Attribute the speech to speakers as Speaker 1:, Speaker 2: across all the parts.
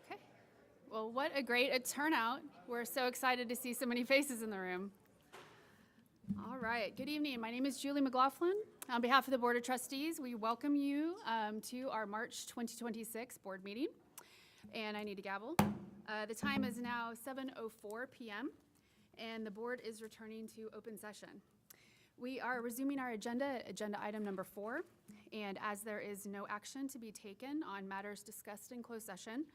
Speaker 1: Okay. Well, what a great turnout. We're so excited to see so many faces in the room. All right. Good evening. My name is Julie McLaughlin. On behalf of the Board of Trustees, we welcome you to our March 2026 board meeting. And I need a gavel. The time is now 7:04 p.m. and the board is returning to open session. We are resuming our agenda item number 4. And as there is no action to be taken on matters discussed in closed session,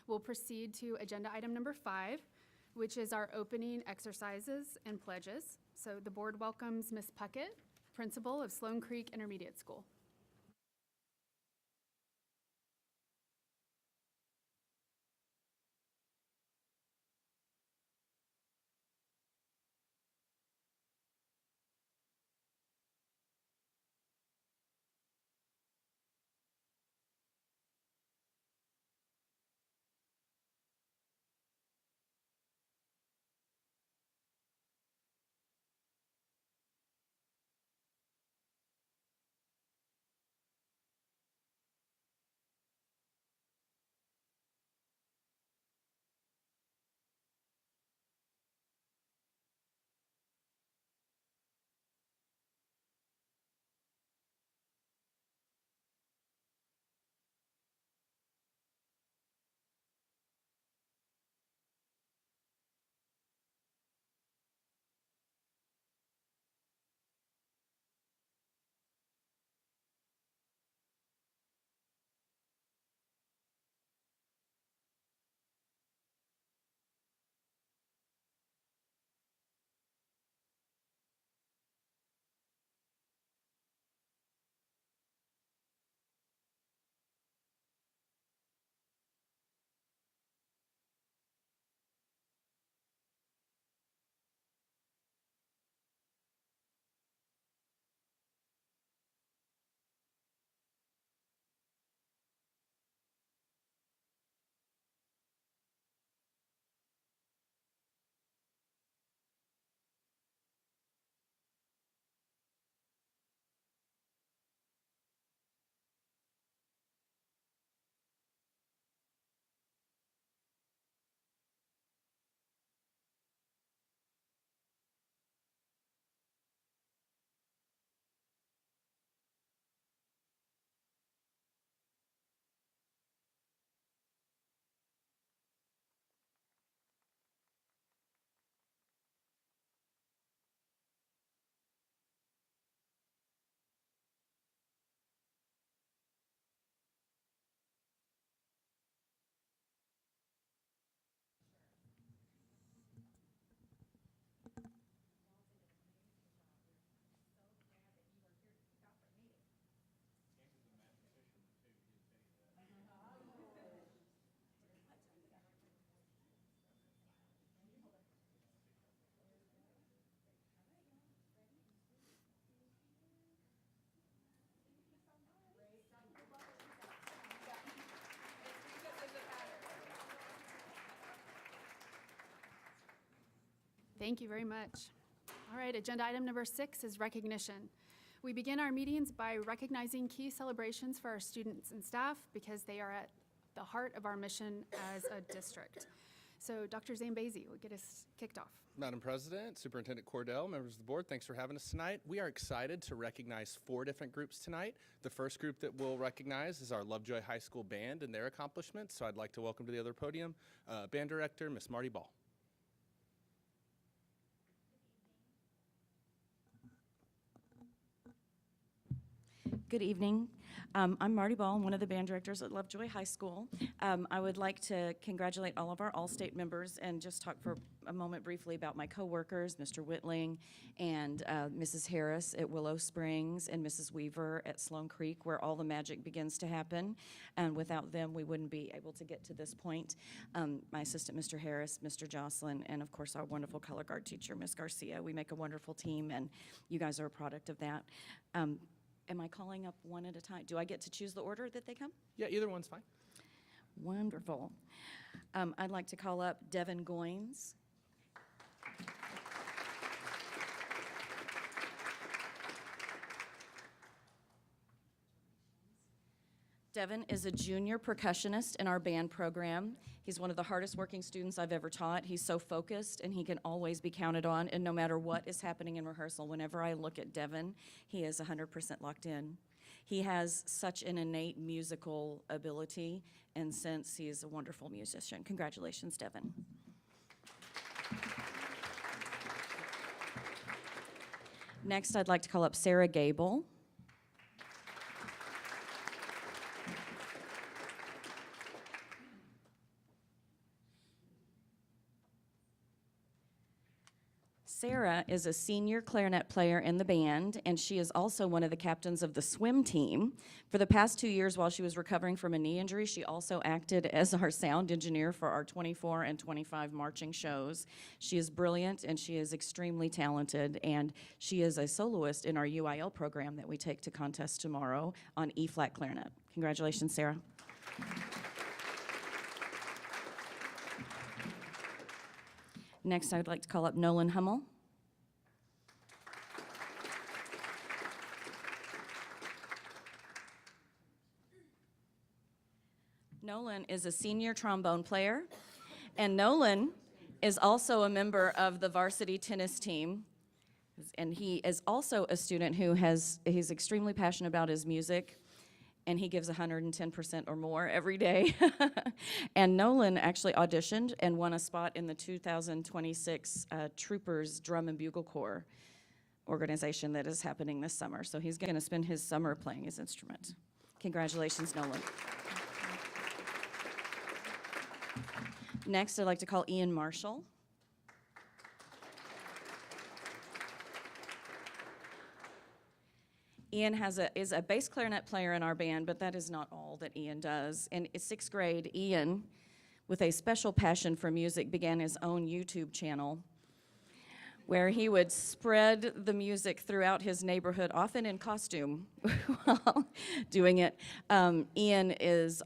Speaker 1: we'll proceed to agenda item number 5, which is our opening exercises and pledges. So the board welcomes Ms. Puckett, principal of Sloan Creek Intermediate School. Thank you very much. All right, agenda item number 6 is recognition. We begin our meetings by recognizing key celebrations for our students and staff because they are at the heart of our mission as a district. So Dr. Zambezi will get us kicked off.
Speaker 2: Madam President, Superintendent Cordell, members of the board, thanks for having us tonight. We are excited to recognize 4 different groups tonight. The first group that we'll recognize is our Lovejoy High School Band and their accomplishments. So I'd like to welcome to the other podium Band Director, Miss Marty Ball.
Speaker 3: Good evening. I'm Marty Ball, one of the band directors at Lovejoy High School. I would like to congratulate all of our All-State members and just talk for a moment briefly about my coworkers, Mr. Whitling and Mrs. Harris at Willow Springs and Mrs. Weaver at Sloan Creek, where all the magic begins to happen. And without them, we wouldn't be able to get to this point. My assistant, Mr. Harris, Mr. Jocelyn, and of course, our wonderful color guard teacher, Miss Garcia. We make a wonderful team, and you guys are a product of that. Am I calling up one at a time? Do I get to choose the order that they come?
Speaker 2: Yeah, either one's fine.
Speaker 3: Wonderful. I'd like to call up Devin Goins. Devin is a junior percussionist in our band program. He's one of the hardest working students I've ever taught. He's so focused and he can always be counted on. And no matter what is happening in rehearsal, whenever I look at Devin, he is 100% locked in. He has such an innate musical ability and sense. He is a wonderful musician. Congratulations, Devin. Next, I'd like to call up Sarah Gable. Sarah is a senior clarinet player in the band, and she is also one of the captains of the swim team. For the past 2 years, while she was recovering from a knee injury, she also acted as our sound engineer for our 24 and 25 marching shows. She is brilliant, and she is extremely talented, and she is a soloist in our UIL program that we take to contest tomorrow on E-flat clarinet. Congratulations, Sarah. Next, I would like to call up Nolan Hummel. Nolan is a senior trombone player, and Nolan is also a member of the varsity tennis team. And he is also a student who he's extremely passionate about his music, and he gives 110% or more every day. And Nolan actually auditioned and won a spot in the 2026 Troopers Drum and Bugle Corps organization that is happening this summer. So he's going to spend his summer playing his instrument. Congratulations, Nolan. Next, I'd like to call Ian Marshall. Ian is a bass clarinet player in our band, but that is not all that Ian does. In sixth grade, Ian, with a special passion for music, began his own YouTube channel where he would spread the music throughout his neighborhood, often in costume, while doing it. Ian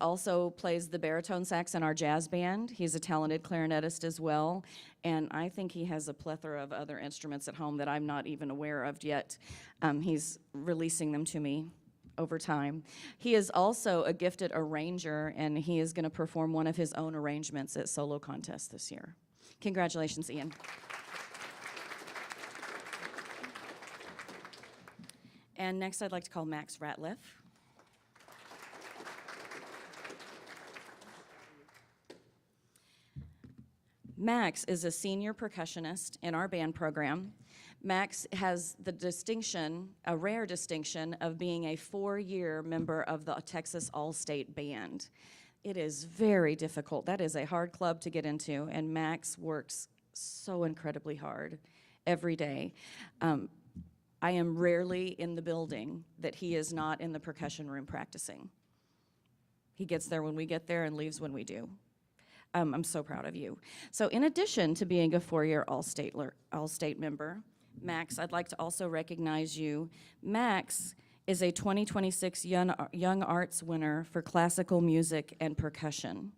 Speaker 3: also plays the baritone sax in our jazz band. He's a talented clarinetist as well, and I think he has a plethora of other instruments at home that I'm not even aware of yet. He's releasing them to me over time. He is also a gifted arranger, and he is going to perform one of his own arrangements at solo contest this year. Congratulations, Ian. And next, I'd like to call Max Ratliff. Max is a senior percussionist in our band program. Max has the distinction, a rare distinction, of being a 4-year member of the Texas All-State Band. It is very difficult. That is a hard club to get into, and Max works so incredibly hard every day. I am rarely in the building that he is not in the percussion room practicing. He gets there when we get there and leaves when we do. I'm so proud of you. So in addition to being a 4-year All-State member, Max, I'd like to also recognize you. Max is a 2026 Young Arts winner for classical music and percussion.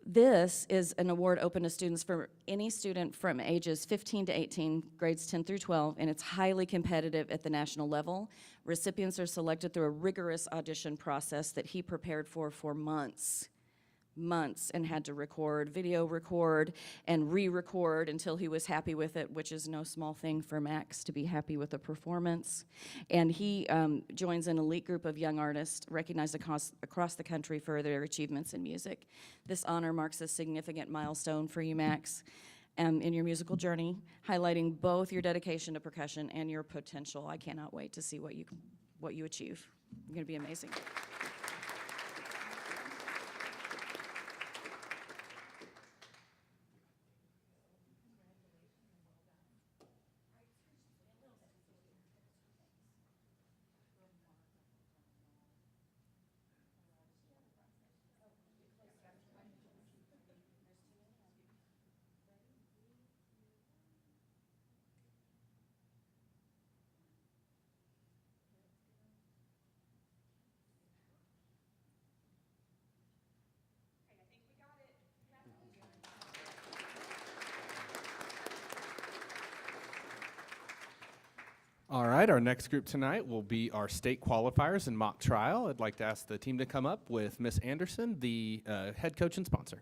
Speaker 3: This is an award open to students for any student from ages 15 to 18, grades 10 through 12, and it's highly competitive at the national level. Recipients are selected through a rigorous audition process that he prepared for months, and had to video record, and re-record until he was happy with it, which is no small thing for Max to be happy with a performance. And he joins an elite group of young artists recognized across the country for their achievements in music. This honor marks a significant milestone for you, Max, in your musical journey, highlighting both your dedication to percussion and your potential. I cannot wait to see what you achieve. You're going to be amazing.
Speaker 2: All right, our next group tonight will be our state qualifiers and mock trial. I'd like to ask the team to come up with Miss Anderson, the head coach and sponsor.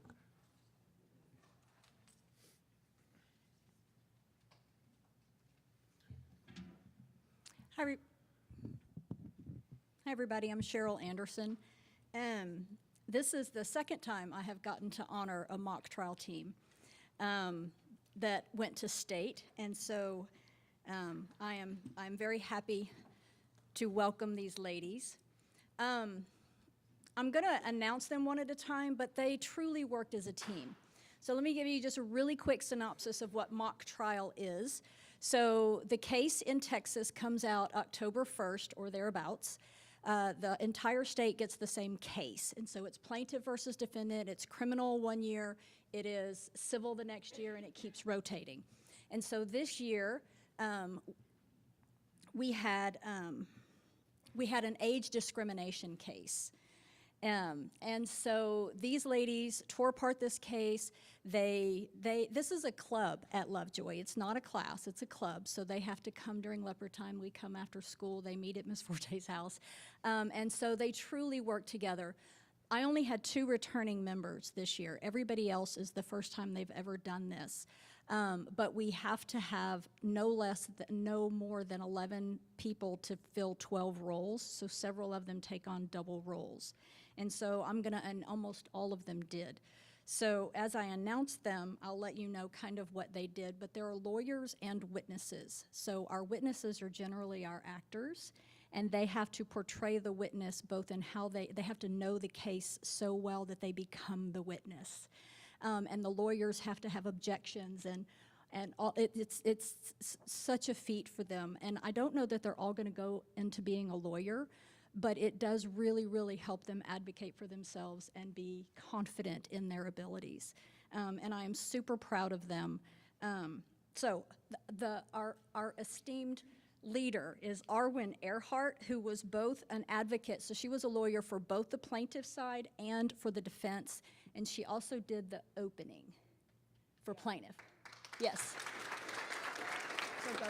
Speaker 4: Hi, everybody. I'm Cheryl Anderson. This is the second time I have gotten to honor a mock trial team that went to state, and so I'm very happy to welcome these ladies. I'm going to announce them one at a time, but they truly worked as a team. So let me give you just a really quick synopsis of what mock trial is. So the case in Texas comes out October 1st or thereabouts. The entire state gets the same case. And so it's plaintiff versus defendant. It's criminal 1 year. It is civil the next year, and it keeps rotating. And so this year, we had an age discrimination case. And so these ladies tore apart this case. This is a club at Lovejoy. It's not a class, it's a club. So they have to come during leopard time. We come after school. They meet at Miss Forte's house. And so they truly work together. I only had 2 returning members this year. Everybody else is the first time they've ever done this. But we have to have no more than 11 people to fill 12 roles. So several of them take on double roles. And so and almost all of them did. So as I announce them, I'll let you know kind of what they did, but there are lawyers and witnesses. So our witnesses are generally our actors, and they have to portray the witness both in how they have to know the case so well that they become the witness. And the lawyers have to have objections, and all, it's such a feat for them. And I don't know that they're all going to go into being a lawyer, but it does really, really help them advocate for themselves and be confident in their abilities. And I am super proud of them. So our esteemed leader is Arwen Earhart, who was both an advocate. So she was a lawyer for both the plaintiff side and for the defense, and she also did the opening for plaintiff. Yes. So both.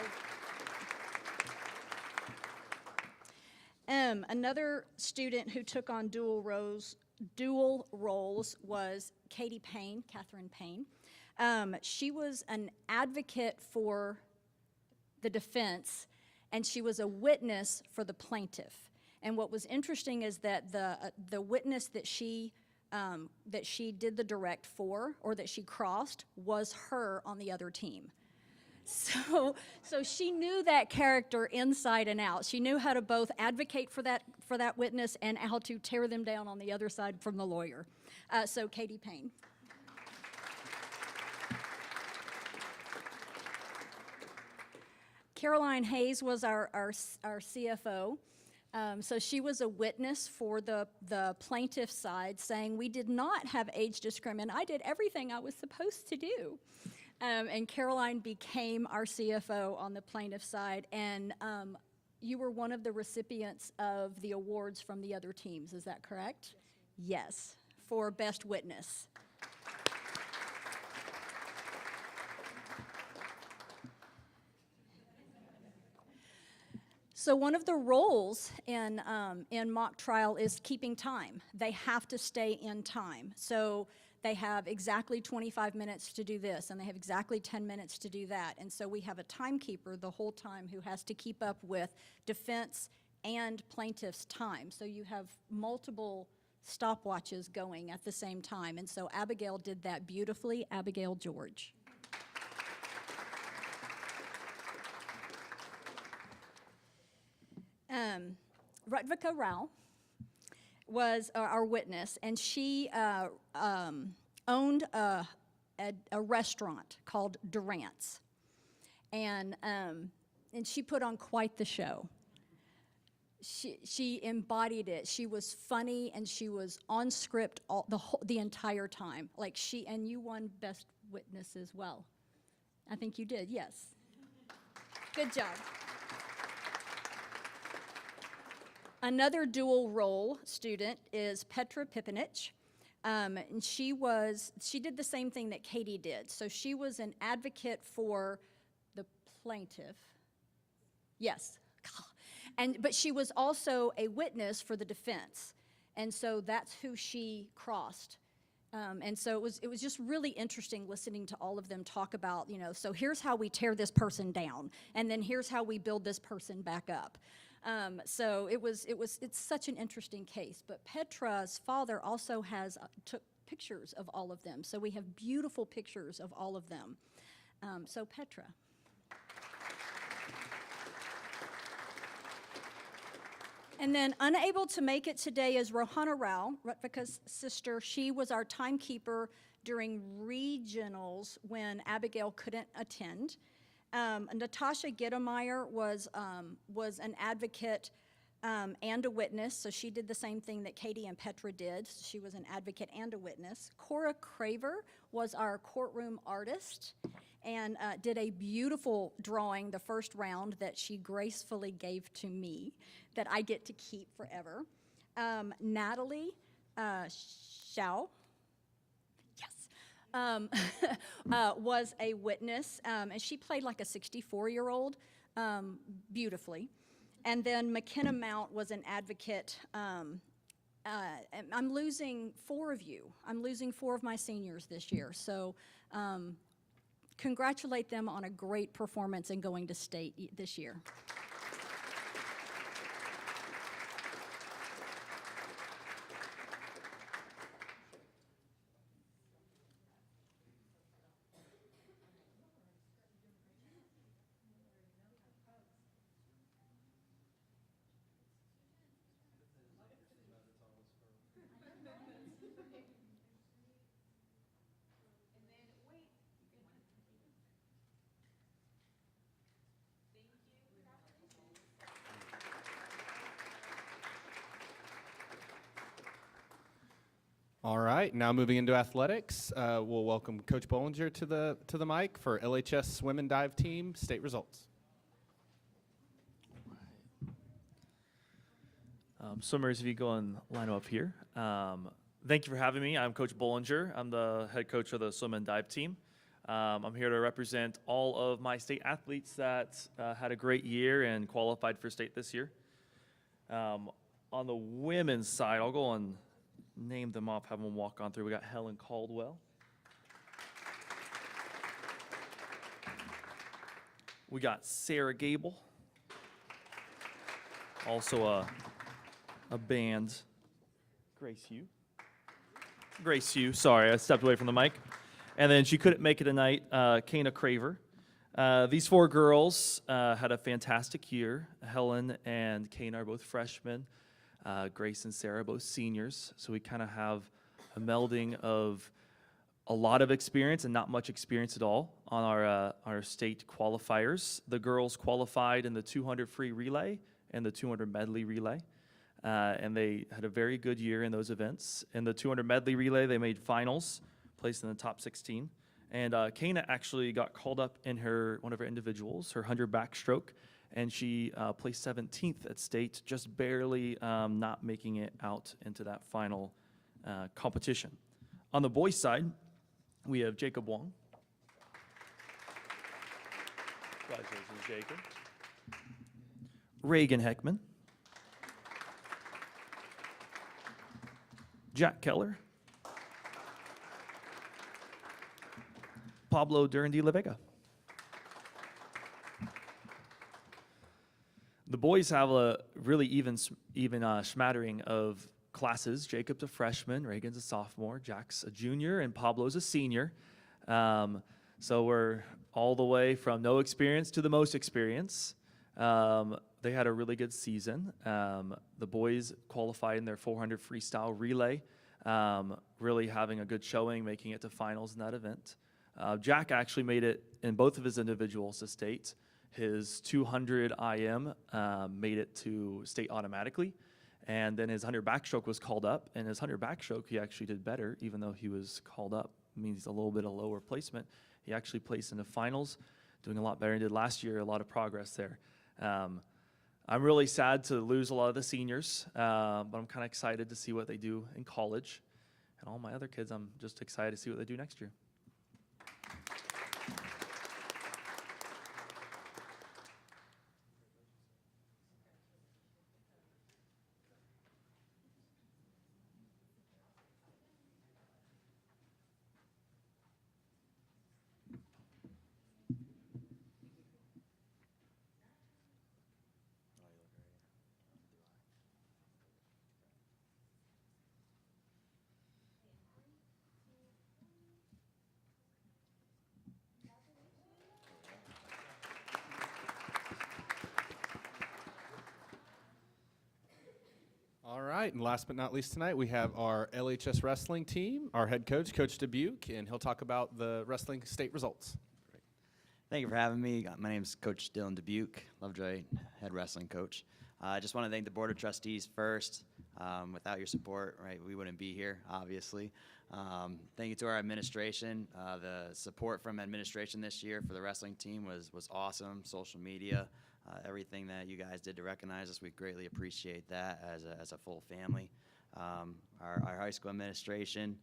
Speaker 4: Another student who took on dual roles was Catherine Payne. She was an advocate for the defense, and she was a witness for the plaintiff. And what was interesting is that the witness that she did the direct for, or that she crossed, was her on the other team. So she knew that character inside and out. She knew how to both advocate for that witness and how to tear them down on the other side from the lawyer. So Katie Payne. Caroline Hayes was our CFO. So she was a witness for the plaintiff side, saying we did not have age discrimination. I did everything I was supposed to do. And Caroline became our CFO on the plaintiff side, and you were one of the recipients of the awards from the other teams, is that correct? Yes, for Best Witness. So one of the roles in mock trial is keeping time. They have to stay in time. So they have exactly 25 minutes to do this, and they have exactly 10 minutes to do that. And so we have a timekeeper the whole time who has to keep up with defense and plaintiff's time. So you have multiple stopwatches going at the same time. And so Abigail did that beautifully, Abigail George. Rutvika Rao was our witness, and she owned a restaurant called Durant's, and she put on quite the show. She embodied it. She was funny, and she was on script the entire time. And you won Best Witness as well. I think you did. Yes. Good job. Another dual role student is Petra Pipinich. And she did the same thing that Katie did. So she was an advocate for the plaintiff. Yes. But she was also a witness for the defense. And so that's who she crossed. And so it was just really interesting listening to all of them talk about, so here's how we tear this person down, and then here's how we build this person back up. So it's such an interesting case. But Petra's father also took pictures of all of them. So we have beautiful pictures of all of them. So Petra. And then unable to make it today is Rohana Rao, Rutvika's sister. She was our timekeeper during regionals when Abigail couldn't attend. Natasha Gittemeyer was an advocate and a witness, so she did the same thing that Katie and Petra did. She was an advocate and a witness. Cora Craver was our courtroom artist and did a beautiful drawing the first round that she gracefully gave to me that I get to keep forever. Natalie Shao, yes, was a witness, and she played like a 64-year-old beautifully. And then McKenna Mount was an advocate. I'm losing 4 of you. I'm losing 4 of my seniors this year. So congratulate them on a great performance and going to state this year.
Speaker 2: All right, now moving into athletics, we'll welcome Coach Bollinger to the mic for LHS swim and dive team state results.
Speaker 5: Swimmers, if you go and line up here. Thank you for having me. I'm Coach Bollinger. I'm the head coach of the swim and dive team. I'm here to represent all of my state athletes that had a great year and qualified for state this year. On the women's side, I'll go and name them off, have them walk on through. We got Helen Caldwell. We got Sarah Gable. Also a band. Grace Hugh, sorry, I stepped away from the mic. And then she couldn't make it tonight, Kana Craver. These 4 girls had a fantastic year. Helen and Kana are both freshmen. Grace and Sarah, both seniors. So we kind of have a melding of a lot of experience and not much experience at all on our state qualifiers. The girls qualified in the 200 free relay and the 200 medley relay. And they had a very good year in those events. In the 200 medley relay, they made finals, placed in the top 16. And Kana actually got called up in one of her individuals, her 100 backstroke, and she placed 17th at state, just barely not making it out into that final competition. On the boys' side, we have Jacob Wong. Congratulations, Jacob. Reagan Heckman. Jack Keller. Pablo Durandi La Vega. The boys have a really even smattering of classes. Jacob's a freshman, Reagan's a sophomore, Jack's a junior, and Pablo's a senior. So we're all the way from no experience to the most experience. They had a really good season. The boys qualified in their 400 freestyle relay, really having a good showing, making it to finals in that event. Jack actually made it in both of his individuals to state. His 200 IM made it to state automatically, and then his 100 backstroke was called up, and his 100 backstroke, he actually did better, even though he was called up. Means a little bit of lower placement. He actually placed in the finals, doing a lot better than he did last year, a lot of progress there. I'm really sad to lose a lot of the seniors, but I'm kind of excited to see what they do in college. And all my other kids, I'm just excited to see what they do next year.
Speaker 2: right, and last but not least tonight, we have our LHS wrestling team, our head coach, Coach Dubuque, and he'll talk about the wrestling state results.
Speaker 6: Thank you for having me. My name is Coach Dylan Dubuque, Lovejoy head wrestling coach. I just want to thank the Board of Trustees first. Without your support, right, we wouldn't be here, obviously. Thank you to our administration. The support from administration this year for the wrestling team was awesome. Social media, everything that you guys did to recognize us, we greatly appreciate that as a full family. Our high school administration,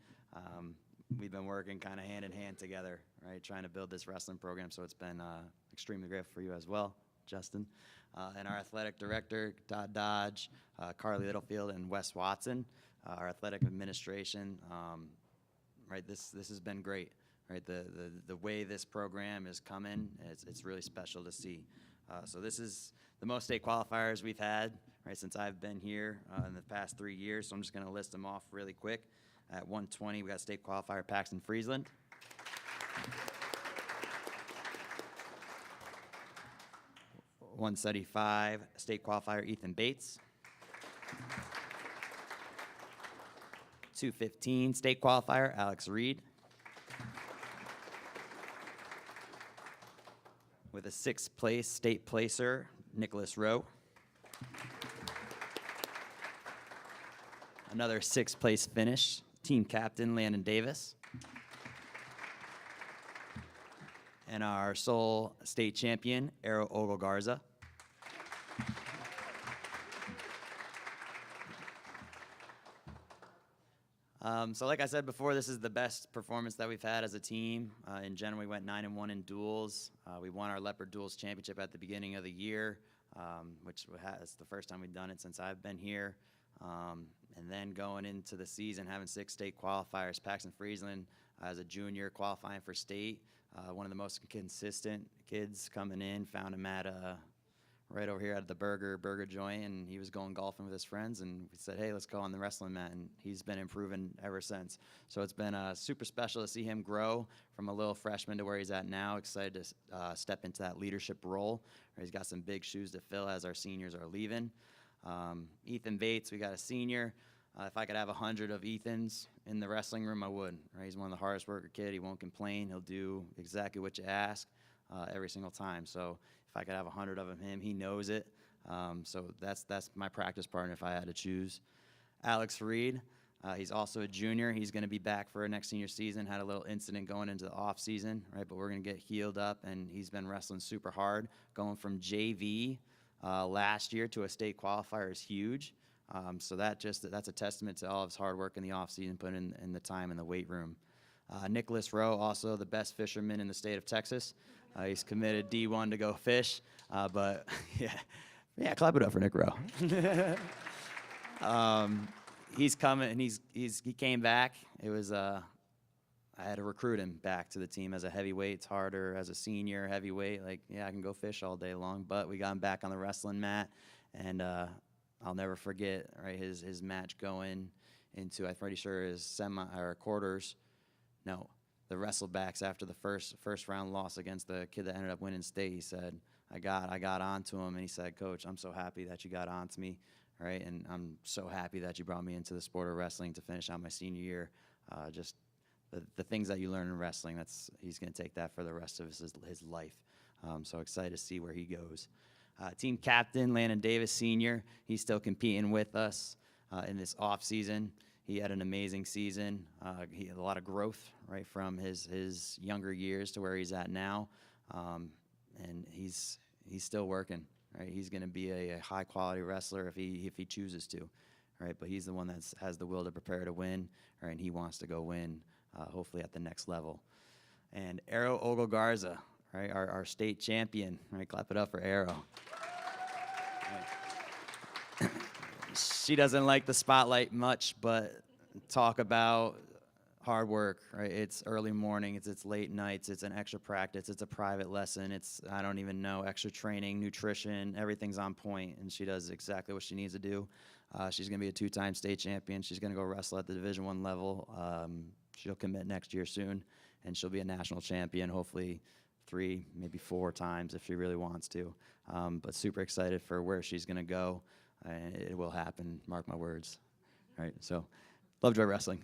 Speaker 6: we've been working kind of hand in hand together, right, trying to build this wrestling program, so it's been extremely grateful for you as well, Justin. And our athletic director, Todd Dodge, Carly Littlefield, and Wes Watson, our athletic administration, right, this has been great, right, the way this program is coming, it's really special to see. So this is the most state qualifiers we've had, right, since I've been here in the past 3 years, so I'm just going to list them off really quick. At 120, we got state qualifier Paxton Friesland. .175, state qualifier Ethan Bates. 215, state qualifier Alex Reed. With a 6th place state placer, Nicholas Rowe. Another 6th place finish, team captain Landon Davis. And our sole state champion, Arrow Ogle Garza. So like I said before, this is the best performance that we've had as a team. In general, we went 9-1 in duels. We won our Leopard Duels Championship at the beginning of the year, which is the first time we've done it since I've been here. And then going into the season, having 6 state qualifiers, Paxton Friesland as a junior qualifying for state, one of the most consistent kids coming in, found him at right over here at the burger joint, and he was going golfing with his friends, and we said, hey, let's go on the wrestling mat, and he's been improving ever since. So it's been super special to see him grow from a little freshman to where he's at now. Excited to step into that leadership role. He's got some big shoes to fill as our seniors are leaving. Ethan Bates, we got a senior. If I could have 100 of Ethans in the wrestling room, I would. Right? He's one of the hardest worker kid. He won't complain. He'll do exactly what you ask every single time. So if I could have 100 of him, he knows it. So that's my practice partner if I had to choose. Alex Reed, he's also a junior. He's going to be back for our next senior season. Had a little incident going into the off season, right? But we're going to get healed up, and he's been wrestling super hard. Going from JV last year to a state qualifier is huge. So that's a testament to all of his hard work in the off season, putting in the time in the weight room. Nicholas Rowe, also the best fisherman in the state of Texas. He's committed D1 to go fish, but yeah, clap it up for Nick Rowe. He's coming, and he came back. It was I had to recruit him back to the team as a heavyweight. It's harder as a senior heavyweight. Like, yeah, I can go fish all day long, but we got him back on the wrestling mat, and I'll never forget, right, his match going into, I'm pretty sure his quarters. No, the wrestlebacks after the first round loss against the kid that ended up winning state. He said, I got onto him, and he said, Coach, I'm so happy that you got onto me, right? And I'm so happy that you brought me into the sport of wrestling to finish out my senior year. Just the things that you learn in wrestling, he's going to take that for the rest of his life. So excited to see where he goes. Team captain, Landon Davis, senior. He's still competing with us in this off season. He had an amazing season. He had a lot of growth, right, from his younger years to where he's at now. And he's still working, right? He's going to be a high quality wrestler if he chooses to, right? But he's the one that has the will to prepare to win, right? And he wants to go win, hopefully at the next level. And Arrow Ogle Garza, right, our state champion, right? Clap it up for Arrow. She doesn't like the spotlight much, but talk about hard work, right? It's early morning, it's late nights, it's an extra practice, it's a private lesson, it's, I don't even know, extra training, nutrition, everything's on point, and she does exactly what she needs to do. She's going to be a 2-time state champion. She's going to go wrestle at the Division I level. She'll commit next year soon, and she'll be a national champion, hopefully 3, maybe 4 times if she really wants to. But super excited for where she's going to go. And it will happen, mark my words. right? So, Lovejoy Wrestling.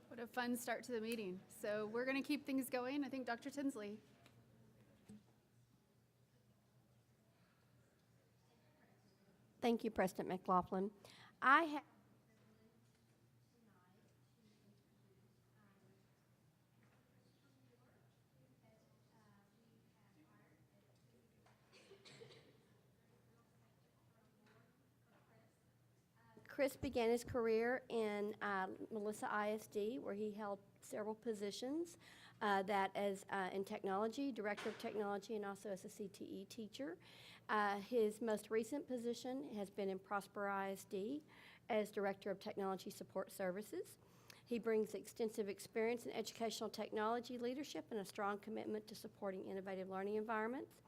Speaker 1: What a fun start to the meeting. So we're going to keep things going. I think Dr. Tinsley.
Speaker 7: Thank you, President McLaughlin. I ha- Chris began his career in Melissa ISD, where he held several positions, that as in technology, director of technology, and also as a CTE teacher. His most recent position has been in Prosper ISD as director of technology support services. He brings extensive experience in educational technology leadership and a strong commitment to supporting innovative learning environments.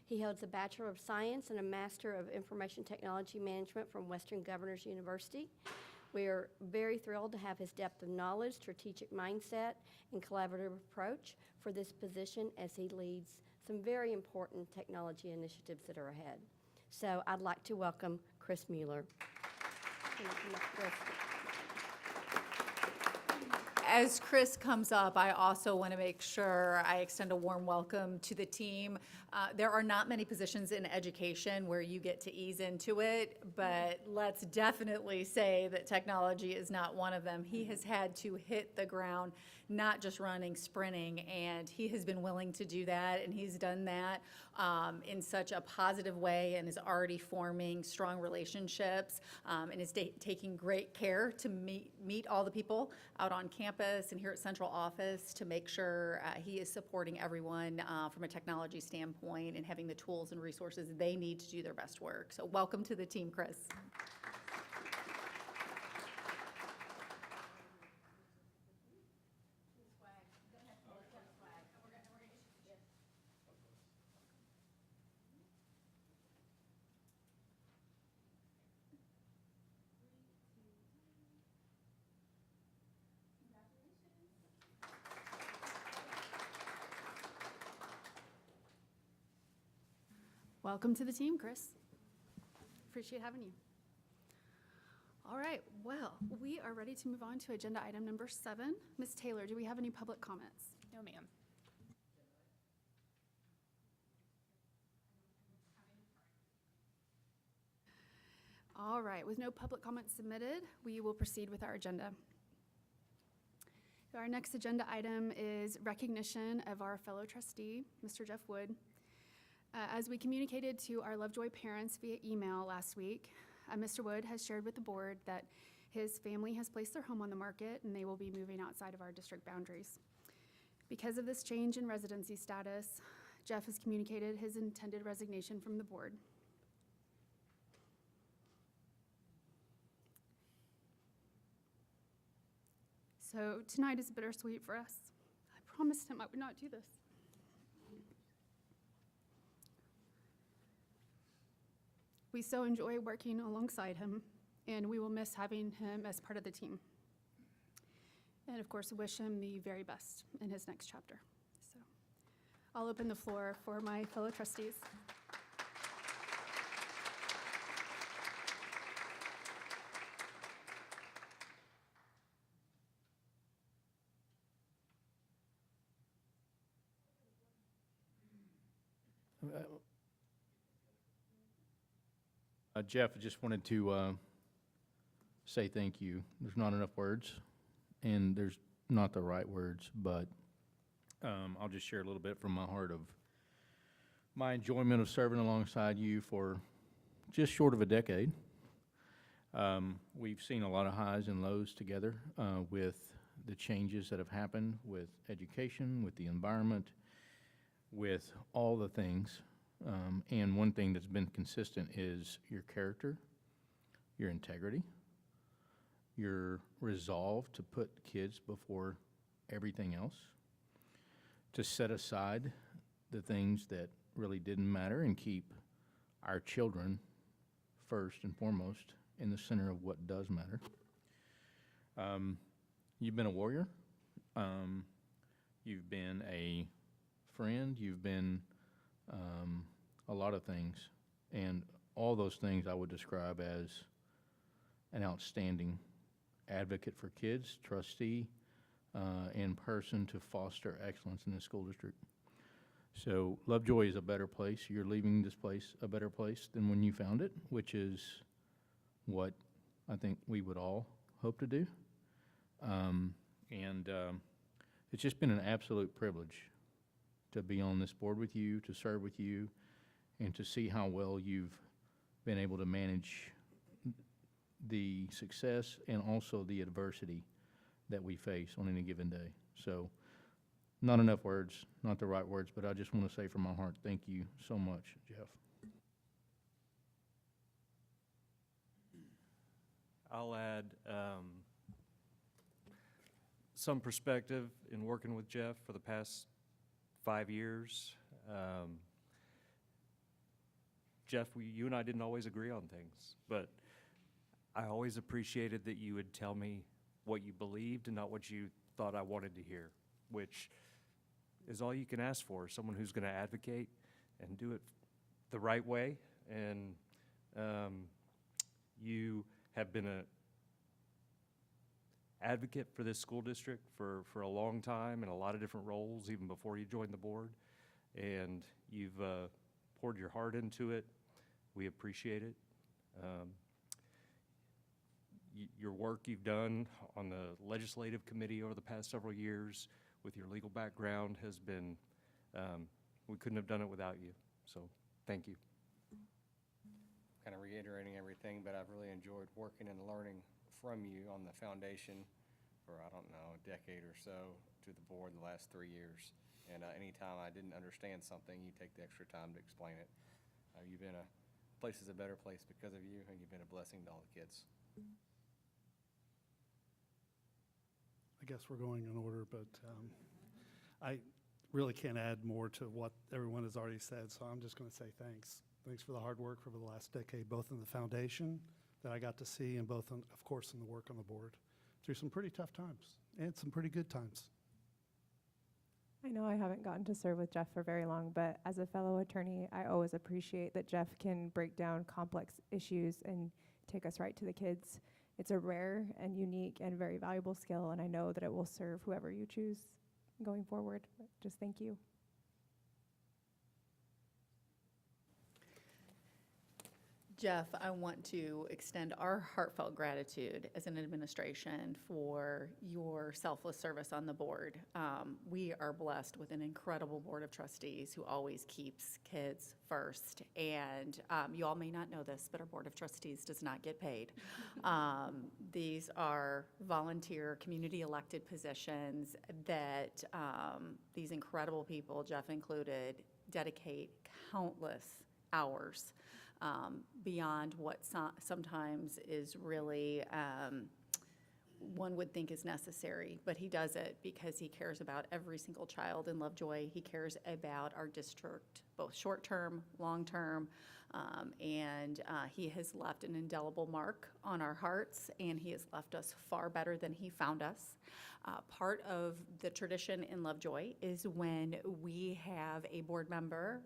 Speaker 7: He holds a Bachelor of Science and a Master of Information Technology Management from Western Governors University. We are very thrilled to have his depth of knowledge, strategic mindset, and collaborative approach for this position as he leads some very important technology initiatives that are ahead. So I'd like to welcome Chris Mueller. Can you come up, Chris?
Speaker 8: As Chris comes up, I also want to make sure I extend a warm welcome to the team. There are not many positions in education where you get to ease into it, but let's definitely say that technology is not one of them. He has had to hit the ground, not just running, sprinting, and he has been willing to do that, and he's done that in such a positive way and is already forming strong relationships and is taking great care to meet all the people out on campus and here at central office to make sure he is supporting everyone from a technology standpoint and having the tools and resources they need to do their best work. So welcome to the team, Chris.
Speaker 1: Welcome to the team, Chris. Appreciate having you. All right, well, we are ready to move on to agenda item number 7. Ms. Taylor, do we have any public comments?
Speaker 9: No, ma'am.
Speaker 1: All right, with no public comments submitted, we will proceed with our agenda. Our next agenda item is recognition of our fellow trustee, Mr. Jeff Wood. As we communicated to our Lovejoy parents via email last week, Mr. Wood has shared with the board that his family has placed their home on the market and they will be moving outside of our district boundaries. Because of this change in residency status, Jeff has communicated his intended resignation from the board. So tonight is bittersweet for us. I promised him I would not do this. We so enjoy working alongside him, and we will miss having him as part of the team. And of course, wish him the very best in his next chapter. So I'll open the floor for my fellow trustees.
Speaker 10: Jeff, I just wanted to say thank you. There's not enough words, and there's not the right words, but I'll just share a little bit from my heart of my enjoyment of serving alongside you for just short of a decade. We've seen a lot of highs and lows together with the changes that have happened with education, with the environment, with all the things. And one thing that's been consistent is your character, your integrity, your resolve to put kids before everything else, to set aside the things that really didn't matter and keep our children first and foremost in the center of what does matter. You've been a warrior. You've been a friend. You've been a lot of things. And all those things I would describe as an outstanding advocate for kids, trustee, and person to foster excellence in the school district. So Lovejoy is a better place. You're leaving this place a better place than when you found it, which is what I think we would all hope to do. It's just been an absolute privilege to be on this board with you, to serve with you, and to see how well you've been able to manage the success and also the adversity that we face on any given day. So, not enough words, not the right words, but I just want to say from my heart, thank you so much, Jeff.
Speaker 9: I'll add some perspective in working with Jeff for the past 5 years. Jeff, you and I didn't always agree on things, but I always appreciated that you would tell me what you believed and not what you thought I wanted to hear, which is all you can ask for, someone who's going to advocate and do it the right way. And you have been an advocate for this school district for a long time in a lot of different roles, even before you joined the board. And you've poured your heart into it. We appreciate it. Your work you've done on the legislative committee over the past several years with your legal background has been, we couldn't have done it without you. So thank you.
Speaker 11: Kind of reiterating everything, but I've really enjoyed working and learning from you on the foundation for, I don't know, a decade or so to the board the last 3 years. And anytime I didn't understand something, you take the extra time to explain it. You've been place is a better place because of you, and you've been a blessing to all the kids.
Speaker 12: I guess we're going in order, but I really can't add more to what everyone has already said, so I'm just going to say thanks. Thanks for the hard work over the last decade, both in the foundation that I got to see and both, of course, in the work on the board through some pretty tough times and some pretty good times.
Speaker 13: I know I haven't gotten to serve with Jeff for very long, but as a fellow attorney, I always appreciate that Jeff can break down complex issues and take us right to the kids. It's a rare and unique and very valuable skill, and I know that it will serve whoever you choose going forward. Just thank you.
Speaker 8: Jeff, I want to extend our heartfelt gratitude as an administration for your selfless service on the board. We are blessed with an incredible board of trustees who always keeps kids first. And you all may not know this, but our board of trustees does not get paid. These are volunteer, community elected positions that these incredible people, Jeff included, dedicate countless hours beyond what sometimes is really one would think is necessary, but he does it because he cares about every single child in Lovejoy. He cares about our district, both short-term, long-term, and he has left an indelible mark on our hearts, and he has left us far better than he found us. Part of the tradition in Lovejoy is when we have a board member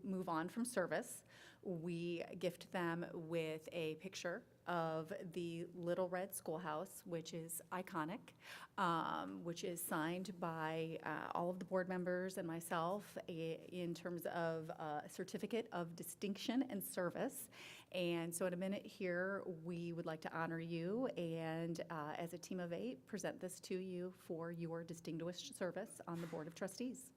Speaker 8: move on from service, we gift them with a picture of the Little Red Schoolhouse, which is iconic, which is signed by all of the board members and myself in terms of a certificate of distinction and service. And so in a minute here, we would like to honor you and as a team of 8, present this to you for your distinguished service on the Board of Trustees.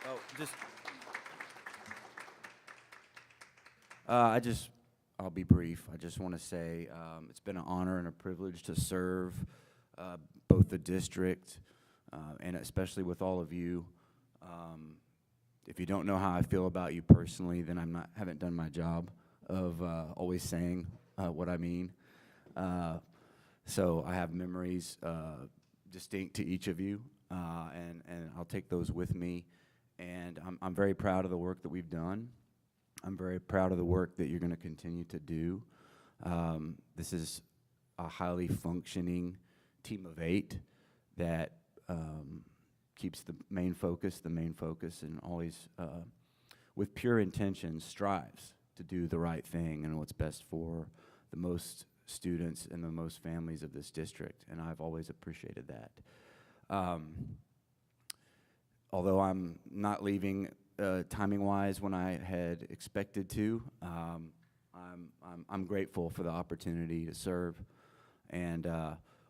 Speaker 6: Oh, just
Speaker 14: I'll be brief. I just want to say it's been an honor and a privilege to serve both the district and especially with all of you. If you don't know how I feel about you personally, then haven't done my job of always saying what I mean. So I have memories distinct to each of you, and I'll take those with me. And I'm very proud of the work that we've done. I'm very proud of the work that you're going to continue to do. This is a highly functioning team of 8 that keeps the main focus, and always, with pure intention, strives to do the right thing and what's best for the most students and the most families of this district, and I've always appreciated that. Although I'm not leaving timing-wise when I had expected to, I'm grateful for the opportunity to serve, and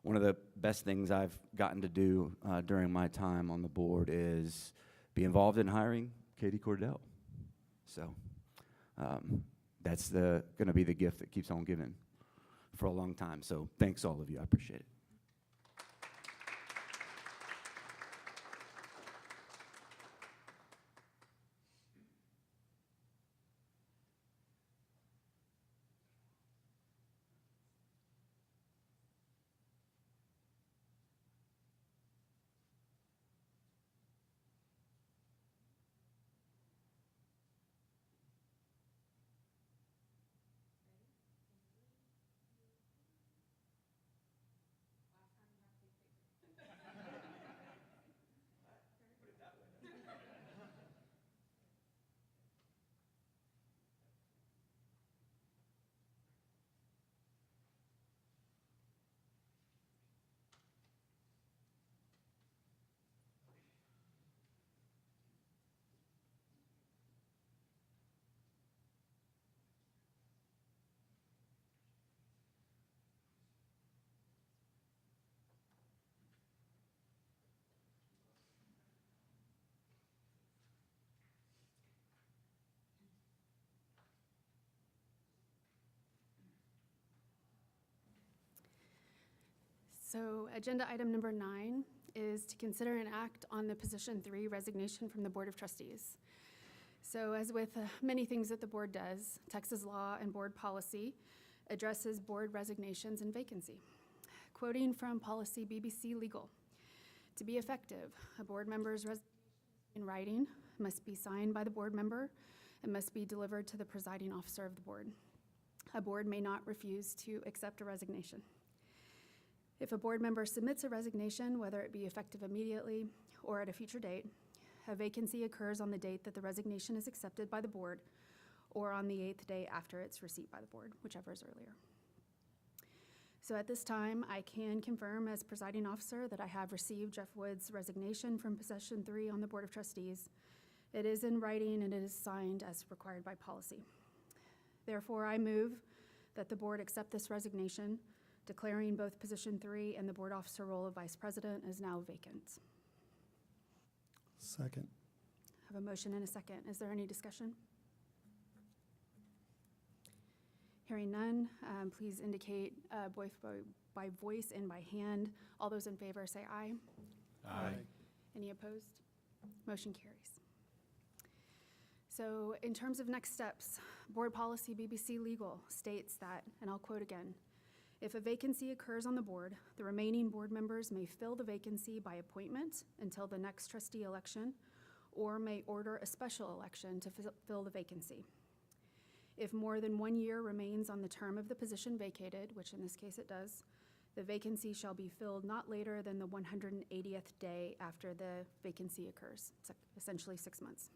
Speaker 14: one of the best things I've gotten to do during my time on the board is be involved in hiring Katie Cordell. So that's going to be the gift that keeps on giving for a long time. So thanks all of you. I appreciate it.
Speaker 1: So agenda item number 9 is to consider and act on the position 3 resignation from the Board of Trustees. So as with many things that the board does, Texas law and board policy addresses board resignations and vacancy. Quoting from policy BBC Legal, to be effective, a board member's resignation in writing must be signed by the board member and must be delivered to the presiding officer of the board. A board may not refuse to accept a resignation. If a board member submits a resignation, whether it be effective immediately or at a future date, a vacancy occurs on the date that the resignation is accepted by the board or on the 8th day after its receipt by the board, whichever is earlier. So at this time, I can confirm as presiding officer that I have received Jeff Wood's resignation from position 3 on the Board of Trustees. It is in writing and it is signed as required by policy. Therefore, I move that the board accept this resignation, declaring both position 3 and the board officer role of vice president is now vacant.
Speaker 12: Second.
Speaker 1: I have a motion and a second. Is there any discussion? Hearing none, please indicate by voice and by hand. All those in favor say aye.
Speaker 12: Aye.
Speaker 1: Any opposed? Motion carries. So in terms of next steps, board policy BBC Legal states that, and I'll quote again, if a vacancy occurs on the board, the remaining board members may fill the vacancy by appointment until the next trustee election or may order a special election to fill the vacancy. If more than 1 year remains on the term of the position vacated, which in this case it does, the vacancy shall be filled not later than the 180th day after the vacancy occurs, essentially 6 months.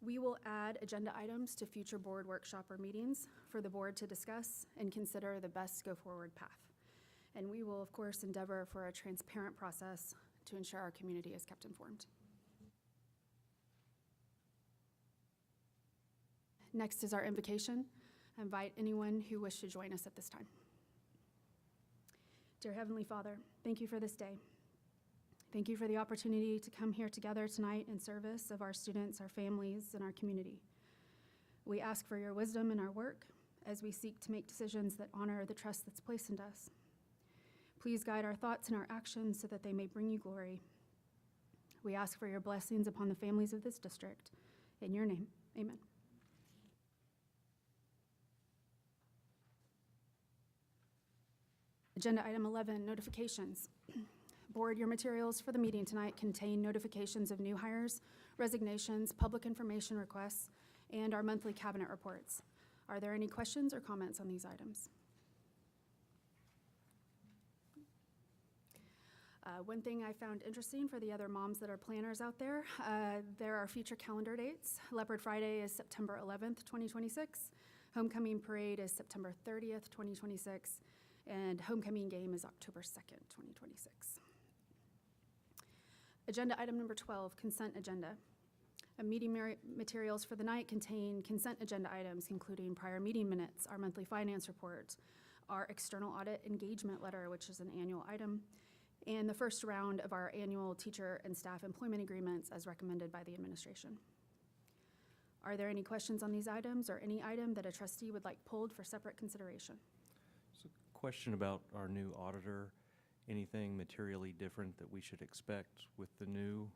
Speaker 1: We will add agenda items to future board workshop or meetings for the board to discuss and consider the best go-forward path. And we will, of course, endeavor for a transparent process to ensure our community is kept informed. Next is our invocation. I invite anyone who wishes to join us at this time. Dear Heavenly Father, thank you for this day. Thank you for the opportunity to come here together tonight in service of our students, our families, and our community. We ask for your wisdom in our work as we seek to make decisions that honor the trust that's placed in us. Please guide our thoughts and our actions so that they may bring you glory. We ask for your blessings upon the families of this district. In your name, amen. Agenda item 11, notifications. Board, your materials for the meeting tonight contain notifications of new hires, resignations, public information requests, and our monthly cabinet reports. Are there any questions or comments on these items? One thing I found interesting for the other moms that are planners out there, there are future calendar dates. Leopard Friday is September 11th, 2026. Homecoming Parade is September 30th, 2026. And Homecoming Game is October 2nd, 2026. Agenda item number 12, consent agenda. Meeting materials for the night contain consent agenda items, including prior meeting minutes, our monthly finance report, our external audit engagement letter, which is an annual item, and the first round of our annual teacher and staff employment agreements as recommended by the administration. Are there any questions on these items or any item that a trustee would like pulled for separate consideration?
Speaker 9: So, question about our new auditor. Anything materially different that we should expect with the new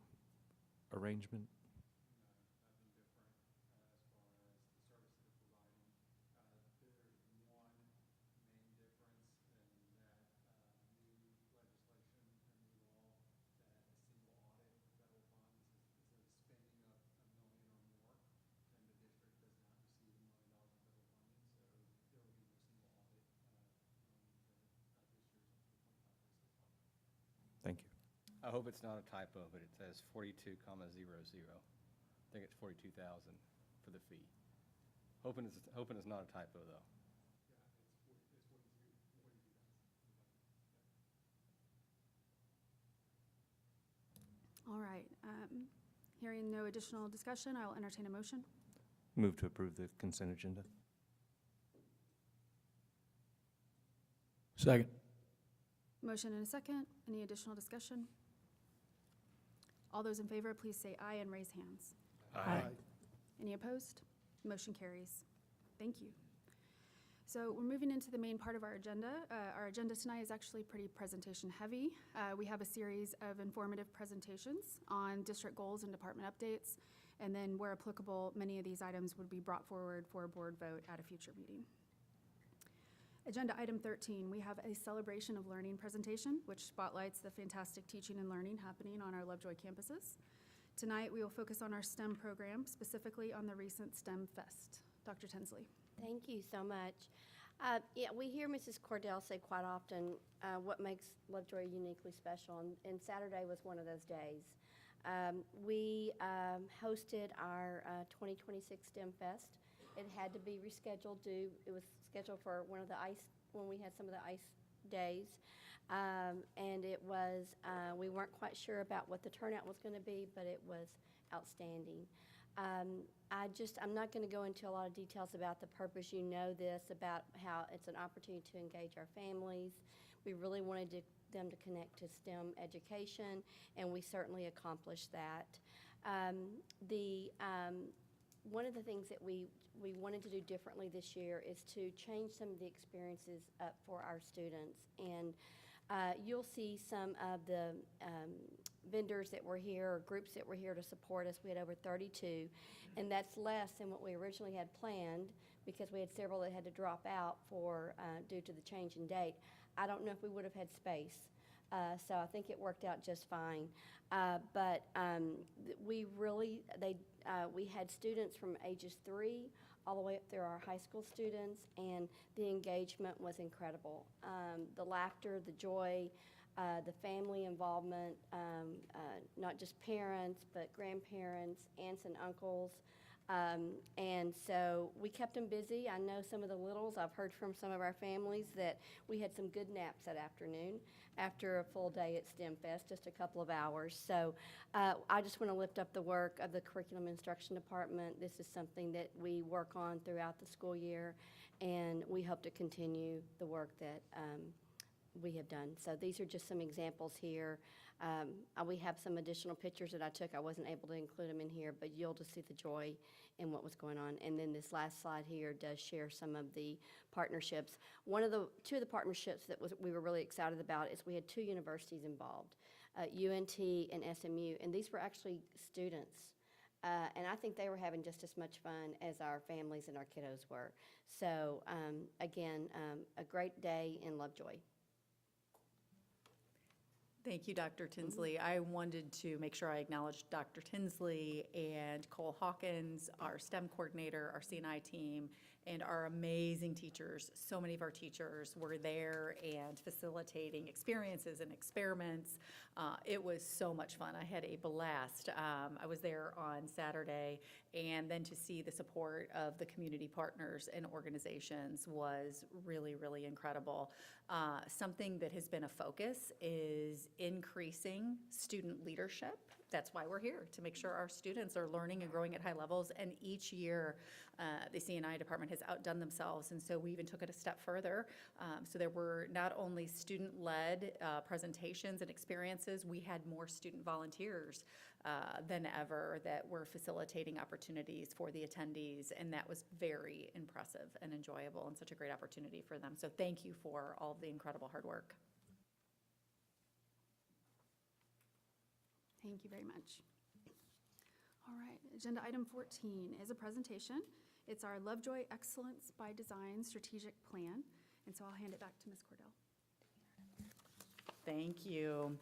Speaker 9: arrangement? Thank you.
Speaker 11: I hope it's not a typo, but it says 42,00. I think it's 42,000 for the fee. Hoping it's not a typo, though.
Speaker 1: All right. Hearing no additional discussion, I will entertain a motion.
Speaker 9: Move to approve the consent agenda.
Speaker 10: Second.
Speaker 1: Motion and a second. Any additional discussion? All those in favor, please say aye and raise hands.
Speaker 12: Aye.
Speaker 1: Any opposed? Motion carries. Thank you. So we're moving into the main part of our agenda. Our agenda tonight is actually pretty presentation heavy. We have a series of informative presentations on district goals and department updates, and then where applicable, many of these items would be brought forward for a board vote at a future meeting. Agenda item 13, we have a celebration of learning presentation, which spotlights the fantastic teaching and learning happening on our Lovejoy campuses. Tonight, we will focus on our STEM program, specifically on the recent STEM Fest. Dr. Tinsley.
Speaker 7: Thank you so much. Yeah, we hear Mrs. Cordell say quite often what makes Lovejoy uniquely special, and Saturday was one of those days. We hosted our 2026 STEM Fest. It had to be rescheduled it was scheduled for when we had some of the ice days. And it was, we weren't quite sure about what the turnout was going to be, but it was outstanding. I'm not going to go into a lot of details about the purpose. You know this, about how it's an opportunity to engage our families. We really wanted them to connect to STEM education, and we certainly accomplished that. One of the things that we wanted to do differently this year is to change some of the experiences up for our students. And you'll see some of the vendors that were here, or groups that were here to support us. We had over 32, and that's less than what we originally had planned, because we had several that had to drop out due to the change in date. I don't know if we would have had space, so I think it worked out just fine. But we had students from ages 3 all the way up through our high school students, and the engagement was incredible. The laughter, the joy, the family involvement, not just parents, but grandparents, aunts and uncles. And so we kept them busy. I know some of the littles, I've heard from some of our families that we had some good naps that afternoon after a full day at STEM Fest, just a couple of hours. So I just want to lift up the work of the Curriculum Instruction Department. This is something that we work on throughout the school year, and we hope to continue the work we have done. So these are just some examples here. We have some additional pictures that I took. I wasn't able to include them in here, but you'll just see the joy in what was going on. And then this last slide here does share some of the partnerships. Two of the partnerships that we were really excited about is we had 2 universities involved, UNT and SMU, and these were actually students. And I think they were having just as much fun as our families and our kiddos were. So again, a great day in Lovejoy.
Speaker 8: Thank you, Dr. Tinsley. I wanted to make sure I acknowledged Dr. Tinsley and Cole Hawkins, our STEM coordinator, our C&I team, and our amazing teachers. So many of our teachers were there and facilitating experiences and experiments. It was so much fun. I had a blast. I was there on Saturday, and then to see the support of the community partners and organizations was really, really incredible. Something that has been a focus is increasing student leadership. That's why we're here, to make sure our students are learning and growing at high levels. And each year, the C&I department has outdone themselves. And so we even took it a step further. So there were not only student-led presentations and experiences, we had more student volunteers than ever that were facilitating opportunities for the attendees. And that was very impressive and enjoyable and such a great opportunity for them. So thank you for all of the incredible hard work.
Speaker 1: Thank you very much. All right, agenda item 14 is a presentation. It's our Lovejoy Excellence by Design Strategic Plan. And so I'll hand it back to Ms. Cordell.
Speaker 8: Thank you.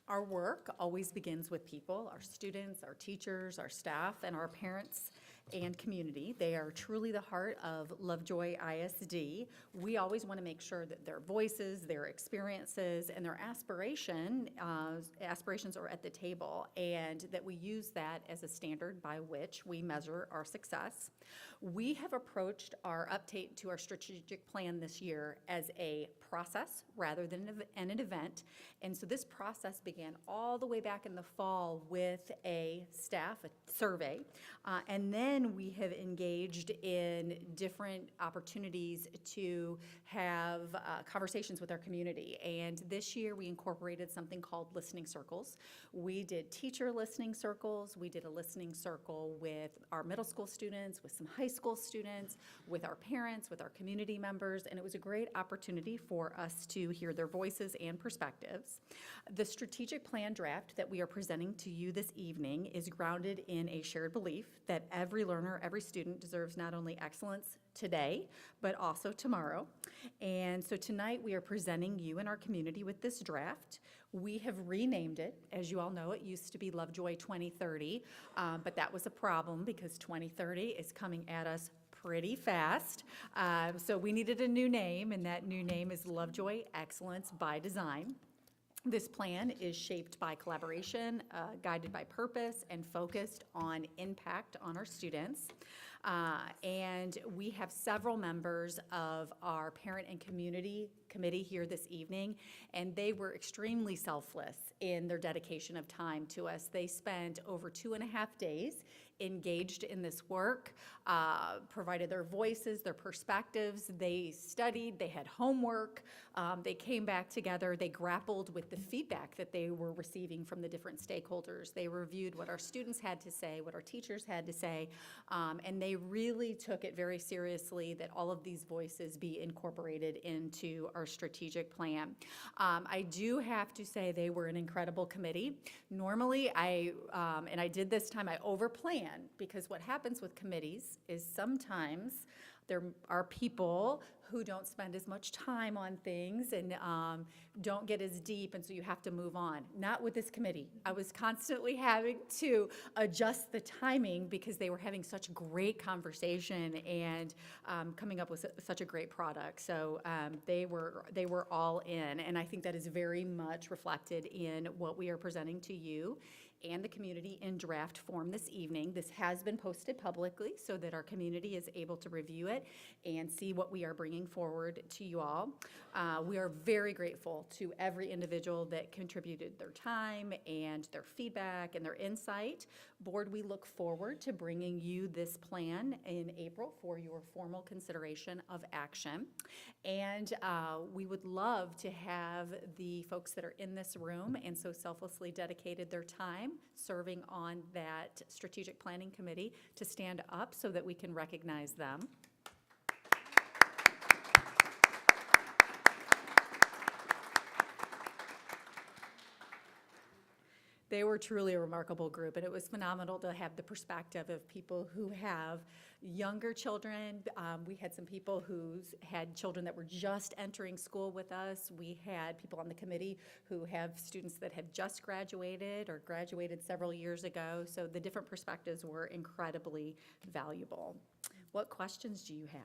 Speaker 8: Our work always begins with people, our students, our teachers, our staff, and our parents and community. They are truly the heart of Lovejoy ISD. We always want to make sure that their voices, their experiences, and their aspirations are at the table, and that we use that as a standard by which we measure our success. We have approached our update to our strategic plan this year as a process rather than an event. And so this process began all the way back in the fall with a staff survey. And then we have engaged in different opportunities to have conversations with our community. And this year we incorporated something called listening circles. We did teacher listening circles. We did a listening circle with our middle school students, with some high school students, with our parents, with our community members, and it was a great opportunity for us to hear their voices and perspectives. The strategic plan draft that we are presenting to you this evening is grounded in a shared belief that every learner, every student deserves not only excellence today, but also tomorrow. And so tonight we are presenting you and our community with this draft. We have renamed it. As you all know, it used to be Lovejoy 2030, but that was a problem because 2030 is coming at us pretty fast. So we needed a new name, and that new name is Lovejoy Excellence by Design. This plan is shaped by collaboration, guided by purpose, and focused on impact on our students. And we have several members of our parent and community committee here this evening, and they were extremely selfless in their dedication of time to us. They spent over 2.5 days engaged in this work, provided their voices, their perspectives. They studied, they had homework, they came back together, they grappled with the feedback that they were receiving from the different stakeholders. They reviewed what our students had to say, what our teachers had to say, and they really took it very seriously that all of these voices be incorporated into our strategic plan. I do have to say they were an incredible committee. Normally, and I did this time, I overplan, because what happens with committees is sometimes there are people who don't spend as much time on things and don't get as deep, and so you have to move on. Not with this committee. I was constantly having to adjust the timing because they were having such great conversation and coming up with such a great product. So they were all in, and I think that is very much reflected in what we are presenting to you and the community in draft form this evening. This has been posted publicly so that our community is able to review it and see what we are bringing forward to you all. We are very grateful to every individual that contributed their time and their feedback and their insight. Board, we look forward to bringing you this plan in April for your formal consideration of action. And we would love to have the folks that are in this room and so selflessly dedicated their time serving on that strategic planning committee to stand up so that we can recognize them. They were truly a remarkable group, and it was phenomenal to have the perspective of people who have younger children. We had some people who had children that were just entering school with us. We had people on the committee who have students that have just graduated or graduated several years ago. So the different perspectives were incredibly valuable. What questions do you have?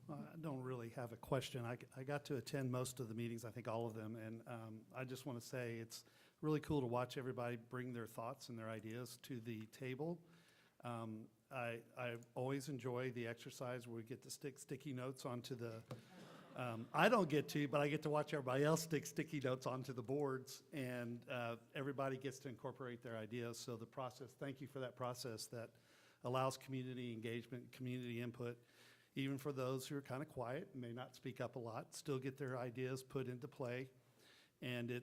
Speaker 12: Well, I don't really have a question. I got to attend most of the meetings, I think all of them, and I just want to say it's really cool to watch everybody bring their thoughts and their ideas to the table. I always enjoy the exercise where we get to stick sticky notes onto the, I don't get to, but I get to watch everybody else stick sticky notes onto the boards, and everybody gets to incorporate their ideas. So the process, thank you for that process that allows community engagement, community input. Even for those who are kind of quiet and may not speak up a lot, still get their ideas put into play. And it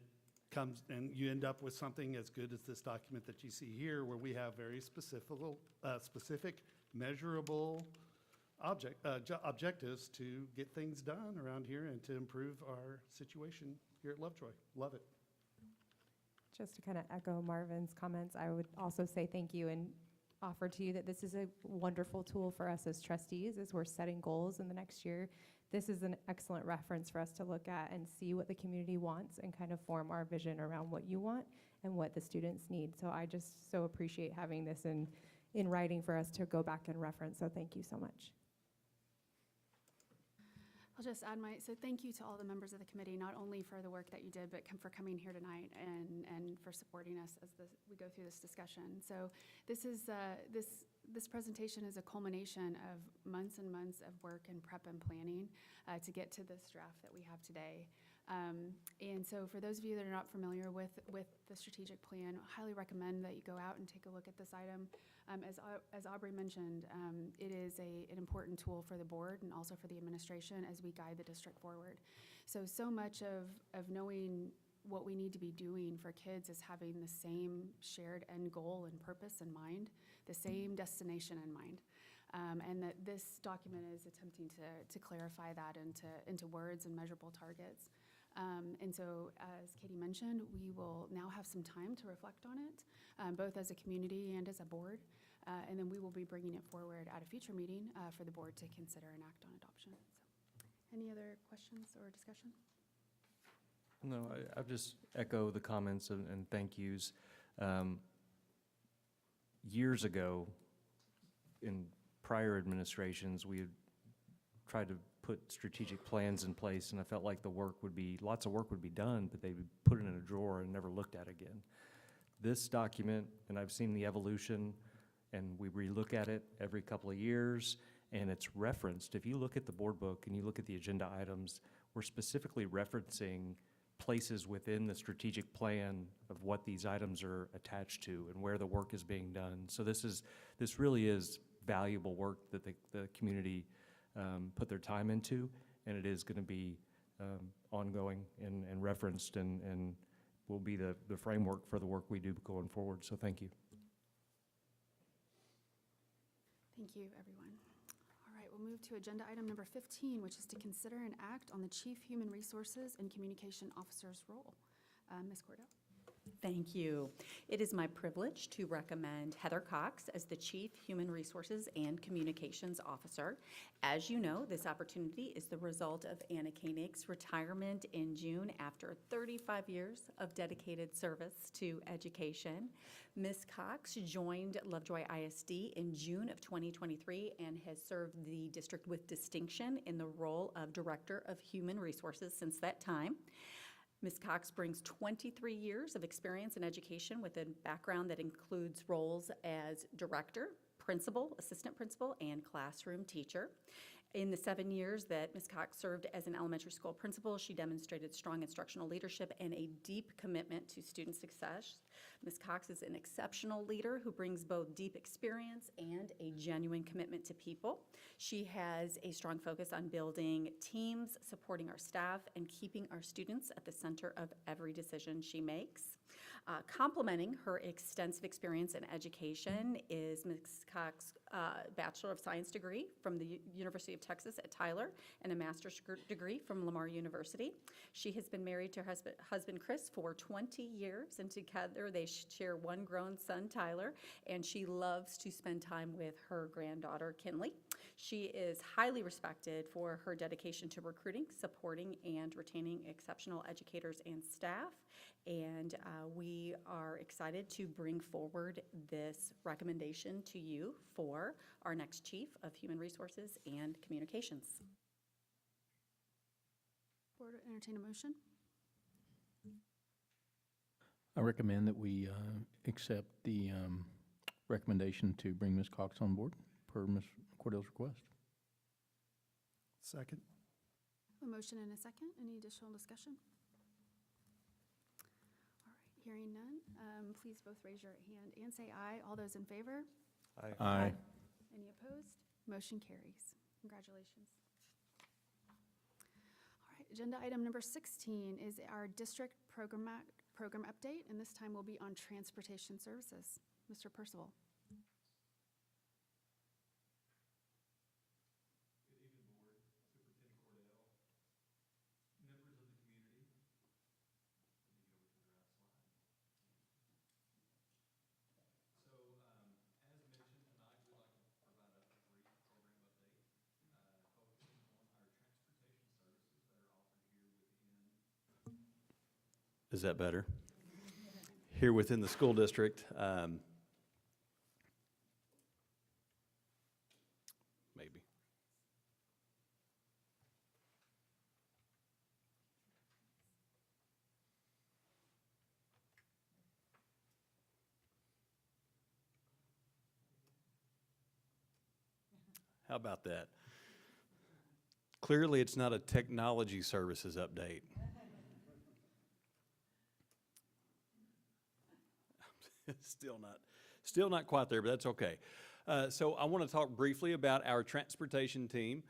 Speaker 12: comes, and you end up with something as good as this document that you see here, where we have very specific measurable objectives to get things done around here and to improve our situation here at Lovejoy. Love it.
Speaker 13: Just to kind of echo Marvin's comments, I would also say thank you and offer to you that this is a wonderful tool for us as trustees as we're setting goals in the next year. This is an excellent reference for us to look at and see what the community wants and kind of form our vision around what you want and what the students need. So I just so appreciate having this in writing for us to go back and reference. So thank you so much.
Speaker 1: I'll just add so thank you to all the members of the committee, not only for the work that you did, but for coming here tonight and for supporting us as we go through this discussion. So this is, this presentation is a culmination of months and months of work and prep and planning to get to this draft that we have today. And so for those of you that are not familiar with the strategic plan, I highly recommend that you go out and take a look at this item. As Aubrey mentioned, it is an important tool for the board and also for the administration as we guide the district forward. So much of knowing what we need to be doing for kids is having the same shared end goal and purpose in mind, the same destination in mind. And that this document is attempting to clarify that into words and measurable targets. And so, as Katie mentioned, we will now have some time to reflect on it, both as a community and as a board. And then we will be bringing it forward at a future meeting for the board to consider and act on adoption. So, any other questions or discussion?
Speaker 9: No, I'll just echo the comments and thank yous. Years ago, in prior administrations, we had tried to put strategic plans in place, and I felt like lots of work would be done, but they would put it in a drawer and never looked at again. This document, and I've seen the evolution, and we relook at it every couple of years, and it's referenced. If you look at the board book and you look at the agenda items, we're specifically referencing places within the strategic plan of what these items are attached to and where the work is being done. So this really is valuable work that the community put their time into, and it is going to be ongoing and referenced and will be the framework for the work we do going forward. So thank you.
Speaker 1: Thank you, everyone. All right, we'll move to agenda item number 15, which is to consider and act on the Chief Human Resources and Communication Officer's role. Ms. Cordell.
Speaker 8: Thank you. It is my privilege to recommend Heather Cox as the Chief Human Resources and Communications Officer. As you know, this opportunity is the result of Anna Koenig's retirement in June after 35 years of dedicated service to education. Ms. Cox joined Lovejoy ISD in June of 2023 and has served the district with distinction in the role of Director of Human Resources since that time.
Speaker 15: Ms. Cox brings 23 years of experience in education with a background that includes roles as director, principal, assistant principal, and classroom teacher. In the 7 years that Ms. Cox served as an elementary school principal, she demonstrated strong instructional leadership and a deep commitment to student success. Ms. Cox is an exceptional leader who brings both deep experience and a genuine commitment to people. She has a strong focus on building teams, supporting our staff, and keeping our students at the center of every decision she makes. Complementing her extensive experience in education is Ms. Cox's Bachelor of Science degree from the University of Texas at Tyler and a master's degree from Lamar University. She has been married to her husband Chris for 20 years, and together they share one grown son, Tyler, and she loves to spend time with her granddaughter, Kinley. She is highly respected for her dedication to recruiting, supporting, and retaining exceptional educators and staff. And we are excited to bring forward this recommendation to you for our next Chief of Human Resources and Communications.
Speaker 1: Board will entertain a motion.
Speaker 10: I recommend that we accept the recommendation to bring Ms. Cox on board per Ms. Cordell's request.
Speaker 12: Second.
Speaker 1: A motion and a second. Any additional discussion? All right, hearing none, please both raise your hand and say aye. All those in favor?
Speaker 10: Aye.
Speaker 1: Any opposed? Motion carries. Congratulations. All right, agenda item number 16 is our district program update, and this time will be on transportation services. Mr. Percival.
Speaker 16: Is that better? Here within the school district, maybe. How about that? Clearly, it's not a technology services update. Still not quite there, but that's okay. So I want to talk briefly about our transportation team.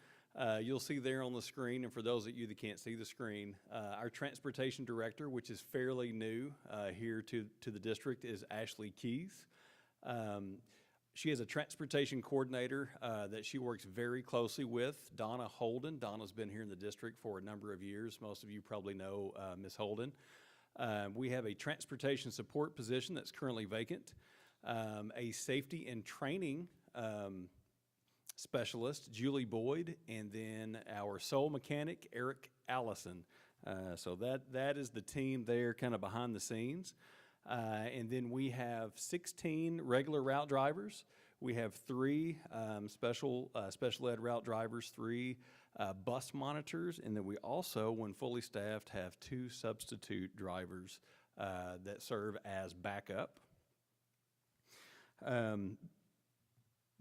Speaker 16: You'll see there on the screen, and for those of you that can't see the screen, our transportation director, which is fairly new here to the district, is Ashley Keith. She is a transportation coordinator that she works very closely with, Donna Holden. Donna's been here in the district for a number of years. Most of you probably know Ms. Holden. We have a transportation support position that's currently vacant, a safety and training specialist, Julie Boyd, and then our sole mechanic, Eric Allison. So that is the team there kind of behind the scenes. And then we have 16 regular route drivers. We have 3 special ed route drivers, 3 bus monitors, and then we also, when fully staffed, have 2 substitute drivers that serve as backup.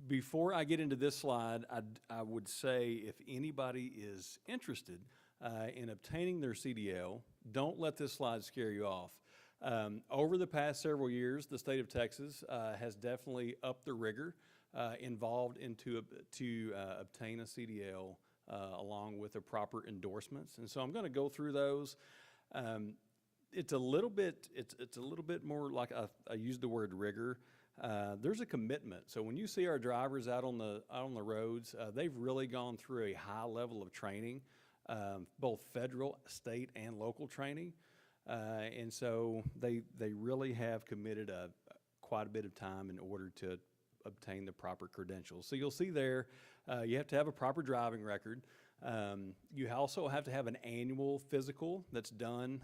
Speaker 16: Before I get into this slide, I would say if anybody is interested in obtaining their CDL, don't let this slide scare you off. Over the past several years, the state of Texas has definitely upped the rigor involved to obtain a CDL along with the proper endorsements. And so I'm going to go through those. It's a little bit more like I used the word rigor. There's a commitment. So when you see our drivers out on the roads, they've really gone through a high level of training, both federal, state, and local training. And so they really have committed quite a bit of time in order to obtain the proper credentials. So you'll see there, you have to have a proper driving record. You also have to have an annual physical that's done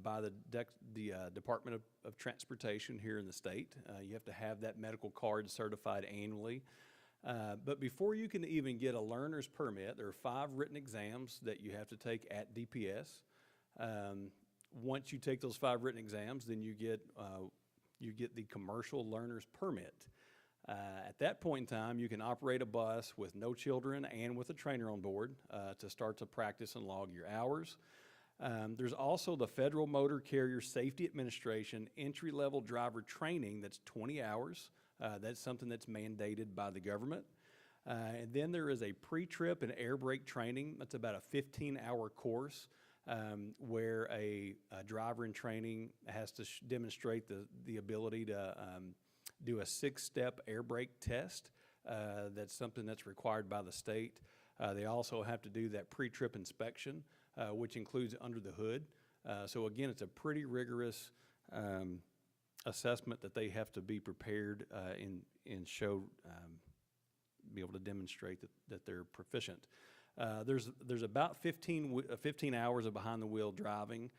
Speaker 16: by the Department of Transportation here in the state. You have to have that medical card certified annually. But before you can even get a learner's permit, there are 5 written exams that you have to take at DPS. Once you take those 5 written exams, then you get the commercial learner's permit. At that point in time, you can operate a bus with no children and with a trainer on board to start to practice and log your hours. There's also the Federal Motor Carrier Safety Administration entry-level driver training that's 20 hours. That's something that's mandated by the government. And then there is a pre-trip and air brake training. That's about a 15-hour course where a driver in training has to demonstrate the ability to do a 6-step air brake test. That's something that's required by the state. They also have to do that pre-trip inspection, which includes under the hood. So again, it's a pretty rigorous assessment that they have to be prepared and show, be able to demonstrate that they're proficient. There's about 15 hours of behind the wheel driving.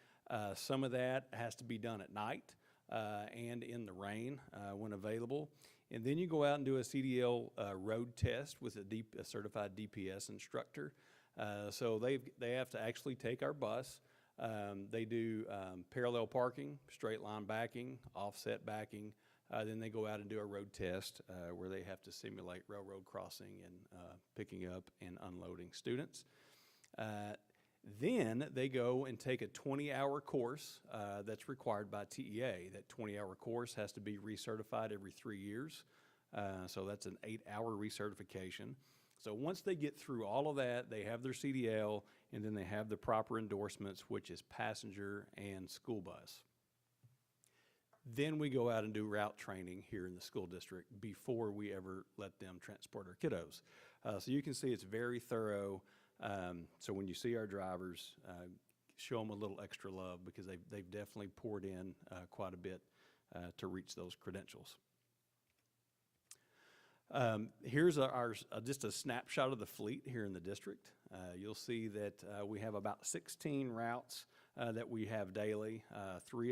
Speaker 16: Some of that has to be done at night and in the rain when available. And then you go out and do a CDL road test with a certified DPS instructor. So they have to actually take our bus. They do parallel parking, straight line backing, offset backing. Then they go out and do a road test where they have to simulate railroad crossing and picking up and unloading students. Then they go and take a 20-hour course that's required by TEA. That 20-hour course has to be recertified every 3 years. So that's an 8-hour recertification. So once they get through all of that, they have their CDL, and then they have the proper endorsements, which is passenger and school bus. Then we go out and do route training here in the school district before we ever let them transport our kiddos. So you can see it's very thorough. So when you see our drivers, show them a little extra love because they've definitely poured in quite a bit to reach those credentials. Here's just a snapshot of the fleet here in the district. You'll see that we have about 16 routes that we have daily, 3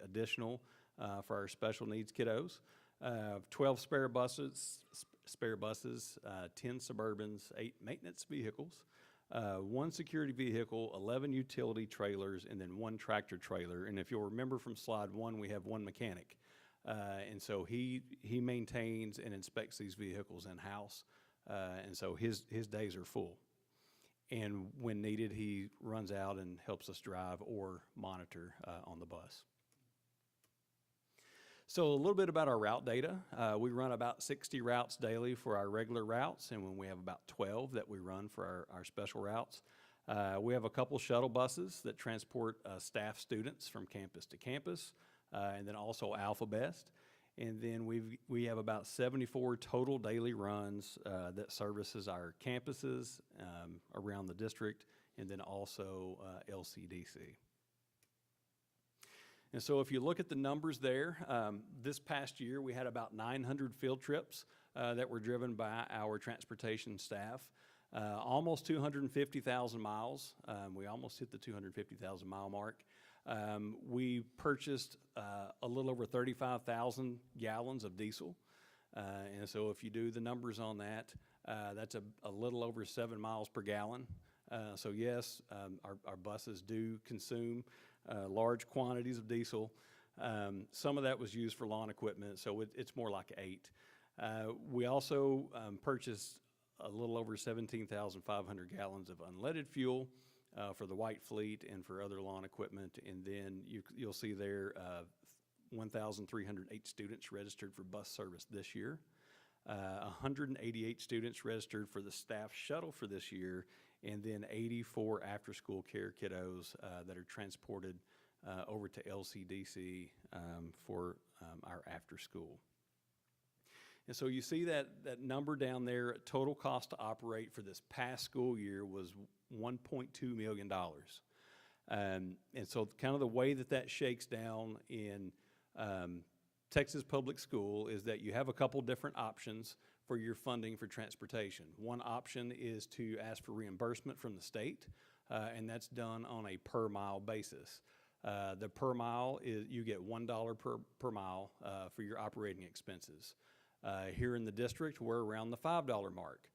Speaker 16: additional for our special needs kiddos, 12 spare buses, 10 Suburbans, 8 maintenance vehicles, 1 security vehicle, 11 utility trailers, and then 1 tractor trailer. And if you'll remember from slide 1, we have 1 mechanic. And so he maintains and inspects these vehicles in-house, and so his days are full. And when needed, he runs out and helps us drive or monitor on the bus. So a little bit about our route data. We run about 60 routes daily for our regular routes, and when we have about 12 that we run for our special routes. We have a couple shuttle buses that transport staff students from campus to campus, and then also Alpha Best. And then we have about 74 total daily runs that services our campuses around the district, and then also LCDC. And so if you look at the numbers there, this past year we had about 900 field trips that were driven by our transportation staff. Almost 250,000 miles. We almost hit the 250,000 mile mark. We purchased a little over 35,000 gallons of diesel. And so if you do the numbers on that, that's a little over 7 miles per gallon. So yes, our buses do consume large quantities of diesel. Some of that was used for lawn equipment, so it's more like 8. We also purchased a little over 17,500 gallons of unleaded fuel for the white fleet and for other lawn equipment. And then you'll see there 1,308 students registered for bus service this year. 188 students registered for the staff shuttle for this year, and then 84 after-school care kiddos that are transported over to LCDC for our after-school. And so you see that number down there, total cost to operate for this past school year was $1.2 million. And so kind of the way that shakes down in Texas Public School is that you have a couple different options for your funding for transportation. One option is to ask for reimbursement from the state, and that's done on a per mile basis. The per mile is you get $1 per mile for your operating expenses. Here in the district, we're around the $5 mark.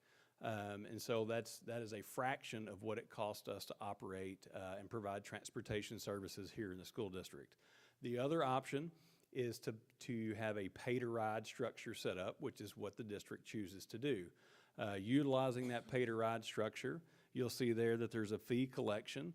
Speaker 16: And so that is a fraction of what it costs us to operate and provide transportation services here in the school district. The other option is to have a pay-to-ride structure set up, which is what the district chooses to do. Utilizing that pay-to-ride structure, you'll see there that there's a fee collection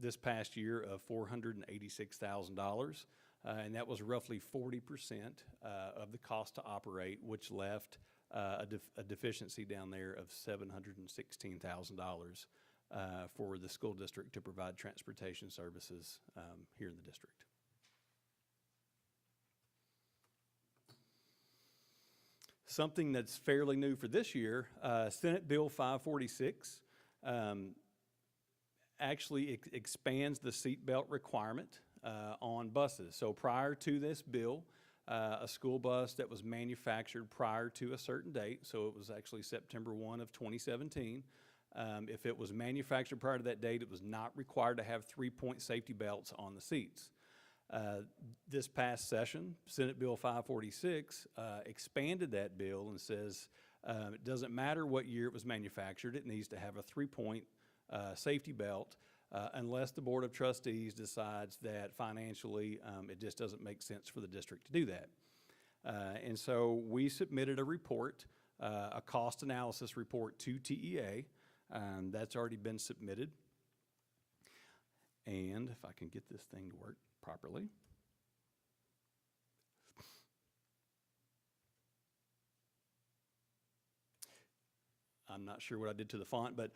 Speaker 16: this past year of $486,000, and that was roughly 40% of the cost to operate, which left a deficiency down there of $716,000 for the school district to provide transportation services here in the district. Something that's fairly new for this year, Senate Bill 546 actually expands the seatbelt requirement on buses. So prior to this bill, a school bus that was manufactured prior to a certain date, so it was actually September 1 of 2017, if it was manufactured prior to that date, it was not required to have 3-point safety belts on the seats. This past session, Senate Bill 546 expanded that bill and says it doesn't matter what year it was manufactured, it needs to have a 3-point safety belt unless the Board of Trustees decides that financially it just doesn't make sense for the district to do that. And so we submitted a report, a cost analysis report to TEA. That's already been submitted. And if I can get this thing to work properly. I'm not sure what I did to the font, but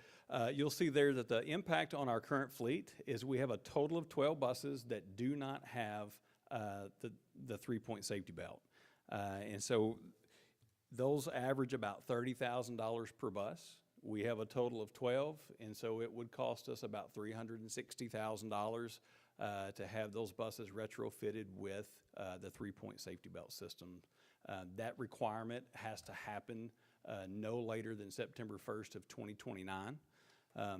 Speaker 16: you'll see there that the impact on our current fleet is we have a total of 12 buses that do not have the 3-point safety belt. And so those average about $30,000 per bus. We have a total of 12, and so it would cost us about $360,000 to have those buses retrofitted with the 3-point safety belt system. That requirement has to happen no later than September 1st of 2029.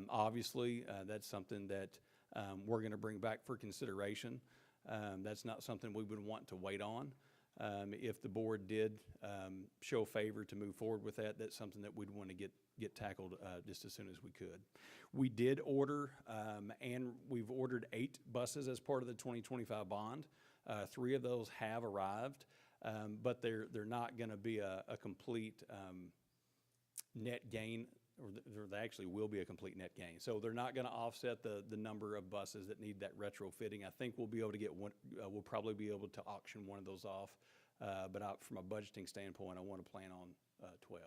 Speaker 16: Obviously, that's something that we're going to bring back for consideration. That's not something we would want to wait on. If the board did show favor to move forward with that, that's something that we'd want to get tackled just as soon as we could. We did order, and we've ordered 8 buses as part of the 2025 bond. 3 of those have arrived, but they're not going to be a complete net gain, or there actually will be a complete net gain. So they're not going to offset the number of buses that need that retrofitting. I think we'll be able to get one. We'll probably be able to auction one of those off, but from a budgeting standpoint, I want to plan on 12.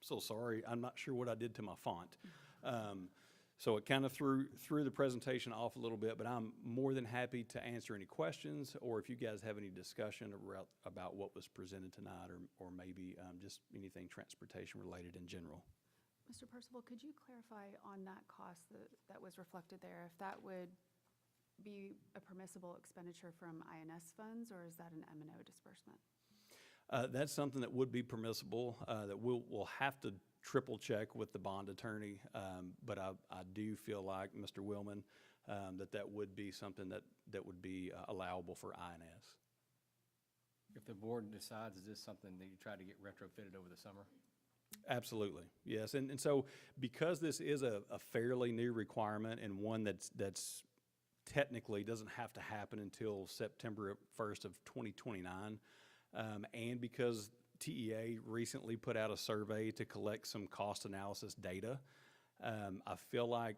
Speaker 16: So sorry, I'm not sure what I did to my font. So it kind of threw the presentation off a little bit, but I'm more than happy to answer any questions, or if you guys have any discussion about what was presented tonight, or maybe just anything transportation related in general.
Speaker 1: Mr. Percival, could you clarify on that cost that was reflected there, if that would be a permissible expenditure from INS funds, or is that an M&O disbursement?
Speaker 16: That's something that would be permissible, that we'll have to triple check with the bond attorney, but I do feel like, Mr. Willman, that would be something that would be allowable for INS.
Speaker 11: If the board decides, is this something that you try to get retrofitted over the summer?
Speaker 16: Absolutely, yes. And so because this is a fairly new requirement, and one that's technically doesn't have to happen until September 1st of 2029, and because TEA recently put out a survey to collect some cost analysis data, I feel like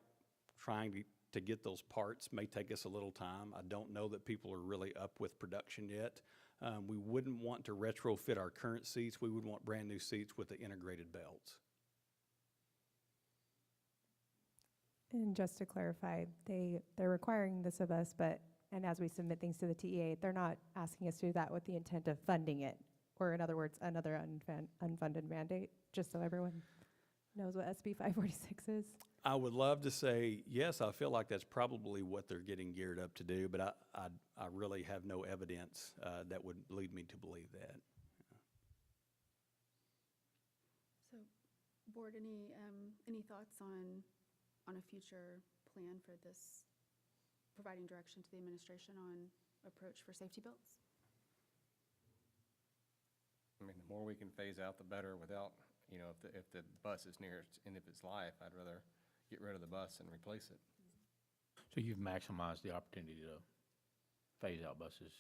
Speaker 16: trying to get those parts may take us a little time. I don't know that people are really up with production yet. We wouldn't want to retrofit our current seats. We would want brand new seats with the integrated belts.
Speaker 13: And just to clarify, they're requiring this of us, and as we submit things to the TEA, they're not asking us to do that with the intent of funding it, or in other words, another unfunded mandate, just so everyone knows what SB 546 is.
Speaker 16: I would love to say, yes, I feel like that's probably what they're getting geared up to do, but I really have no evidence that would lead me to believe that.
Speaker 1: So, board, any thoughts on a future plan for this, providing direction to the administration on approach for safety belts?
Speaker 11: I mean, the more we can phase out, the better without, if the bus is near its end of its life, I'd rather get rid of the bus and replace it.
Speaker 10: So you've maximized the opportunity to phase out buses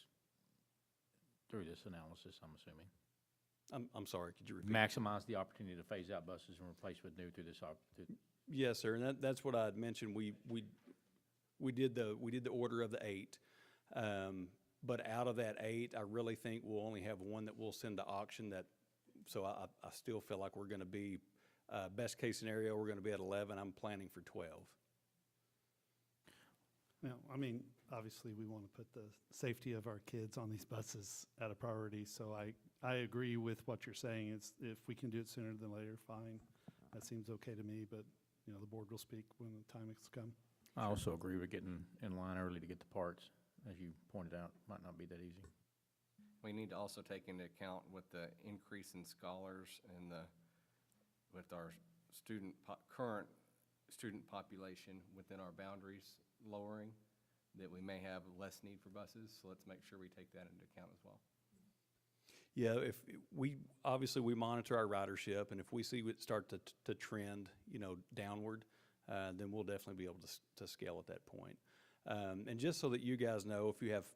Speaker 10: through this analysis, I'm assuming?
Speaker 16: I'm sorry, could you repeat?
Speaker 10: Maximize the opportunity to phase out buses and replace with new through this
Speaker 16: Yes, sir, and that's what I had mentioned. We did the order of the 8. But out of that 8, I really think we'll only have one that we'll send to auction so I still feel like we're gonna be, best case scenario, we're gonna be at 11. I'm planning for 12.
Speaker 12: Now, I mean, obviously, we want to put the safety of our kids on these buses at a priority, so I agree with what you're saying. It's, if we can do it sooner than later, fine. That seems okay to me, but, the board will speak when the time has come.
Speaker 10: I also agree with getting in line early to get the parts. As you pointed out, might not be that easy.
Speaker 11: We need to also take into account with the increase in scholars and with our current student population within our boundaries lowering, that we may have less need for buses, so let's make sure we take that into account as well.
Speaker 16: Yeah, if obviously we monitor our ridership, and if we see it start to trend, downward, then we'll definitely be able to scale at that point. And just so that you guys know, if you have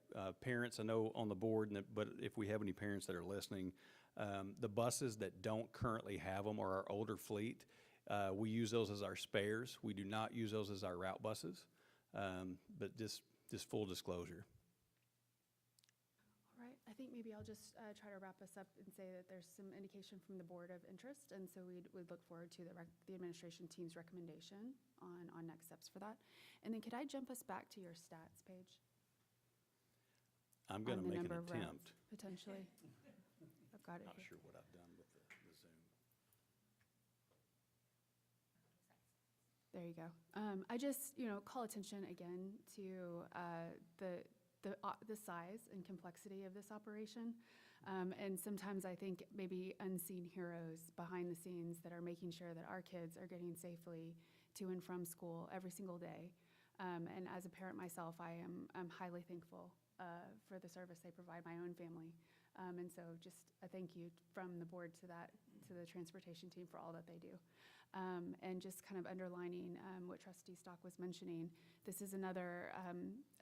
Speaker 16: parents, I know on the board, but if we have any parents that are listening, the buses that don't currently have them or our older fleet, we use those as our spares. We do not use those as our route buses, but just full disclosure.
Speaker 1: All right, I think maybe I'll just try to wrap us up and say that there's some indication from the board of interest, and so we'd look forward to the administration team's recommendation on next steps for that. And then could I jump us back to your stats page?
Speaker 16: I'm going to
Speaker 1: On the
Speaker 16: make an
Speaker 1: number of routes,
Speaker 16: attempt.
Speaker 1: Potentially. I've got it
Speaker 16: Not
Speaker 1: here.
Speaker 16: sure what I've done with the Zoom.
Speaker 1: There you go. I just, call attention again to the size and complexity of this operation. And sometimes I think maybe unseen heroes behind the scenes that are making sure that our kids are getting safely to and from school every single day. And as a parent myself, I'm highly thankful for the service they provide my own family. And so just a thank you from the board to the transportation team for all that they do. And just kind of underlining what Trustee Stock was mentioning, this is another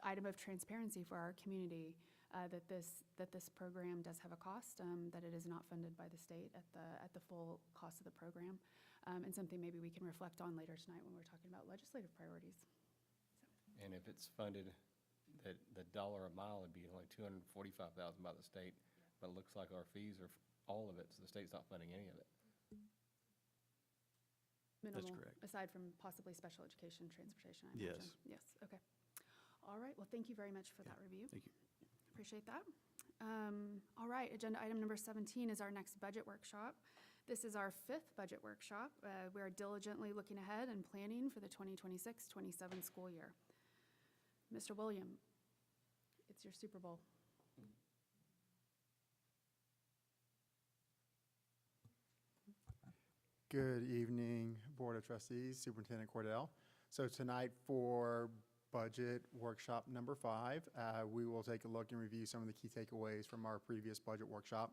Speaker 1: item of transparency for our community, that this program does have a cost, that it is not funded by the state at the full cost of the program, and something maybe we can reflect on later tonight when we're talking about legislative priorities.
Speaker 11: And if it's funded, the dollar a mile would be only $245,000 by the state, but it looks like our fees are all of it, so the state's not funding any of it.
Speaker 1: Minimal,
Speaker 16: correct.
Speaker 1: aside from possibly special education, transportation, I imagine.
Speaker 16: Yes.
Speaker 1: Yes, okay. All right, well, thank you very much for that review.
Speaker 16: Thank you.
Speaker 1: Appreciate that. All right, agenda item number 17 is our next budget workshop. This is our 5th budget workshop. We are diligently looking ahead and planning for the 2026-27 school year. Mr. William, it's your Super Bowl.
Speaker 17: Good evening, Board of Trustees, Superintendent Cordell. So tonight for budget workshop number 5, we will take a look and review some of the key takeaways from our previous budget workshop,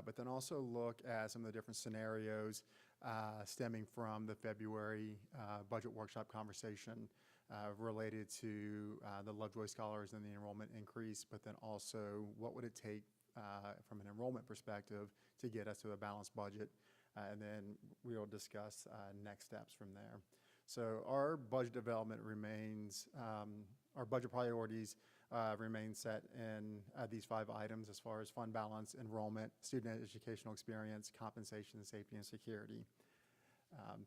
Speaker 17: but then also look at some of the different scenarios stemming from the February budget workshop conversation related to the Lovejoy scholars and the enrollment increase, but then also what would it take from an enrollment perspective to get us to a balanced budget. And then we will discuss next steps from there. So our budget development remains, our budget priorities remain set in these 5 items as far as fund balance, enrollment, student educational experience, compensation, safety, and security.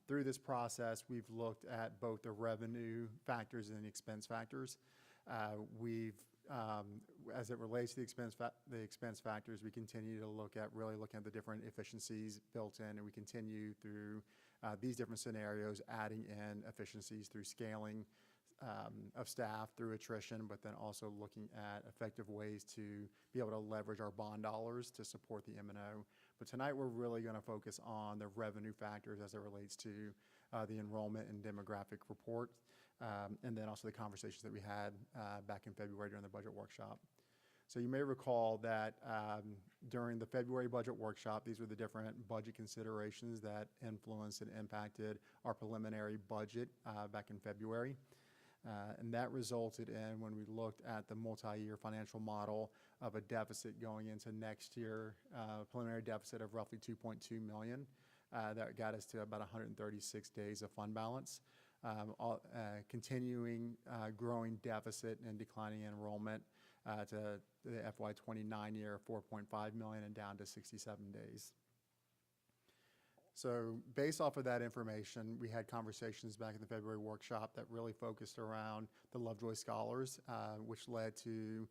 Speaker 17: Through this process, we've looked at both the revenue factors and the expense factors. As it relates to the expense factors, we continue to really look at the different efficiencies built in, and we continue through these different scenarios, adding in efficiencies through scaling of staff, through attrition, but then also looking at effective ways to be able to leverage our bond dollars to support the M&O. But tonight, we're really going to focus on the revenue factors as it relates to the enrollment and demographic report, and then also the conversations that we had back in February during the budget workshop. So you may recall that during the February budget workshop, these were the different budget considerations that influenced and impacted our preliminary budget back in February. And that resulted in, when we looked at the multi-year financial model, of a deficit going into next year, preliminary deficit of roughly 2.2 million. That got us to about 136 days of fund balance. Continuing growing deficit and declining enrollment to the FY29 year, 4.5 million, and down to 67 days. So based off of that information, we had conversations back in the February workshop that really focused around the Lovejoy Scholars, which led to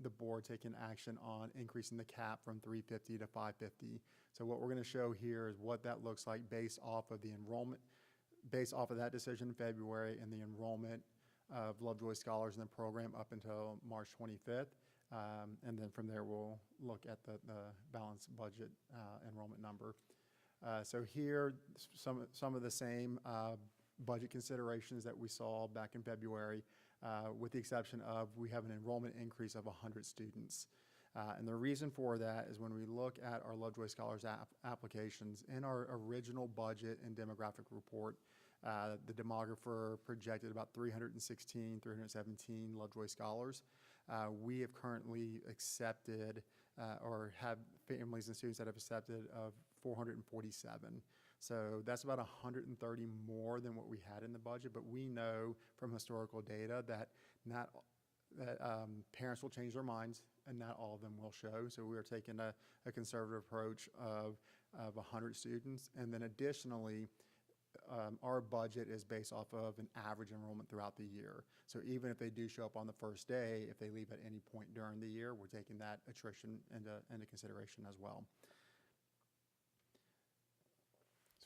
Speaker 17: the board taking action on increasing the cap from 350 to 550. So what we're going to show here is what that looks like based off of the enrollment, based off of that decision in February and the enrollment of Lovejoy Scholars in the program up until March 25th. And then from there, we'll look at the balanced budget enrollment number. So here, some of the same budget considerations that we saw back in February, with the exception of we have an enrollment increase of 100 students. And the reason for that is when we look at our Lovejoy Scholars applications, in our original budget and demographic report, the demographer projected about 316, 317 Lovejoy Scholars. We have currently accepted or have families and students that have accepted of 447. So that's about 130 more than what we had in the budget, but we know from historical data that parents will change their minds and not all of them will show. So we are taking a conservative approach of 100 students. And then additionally, our budget is based off of an average enrollment throughout the year. So even if they do show up on the first day, if they leave at any point during the year, we're taking that attrition into consideration as well.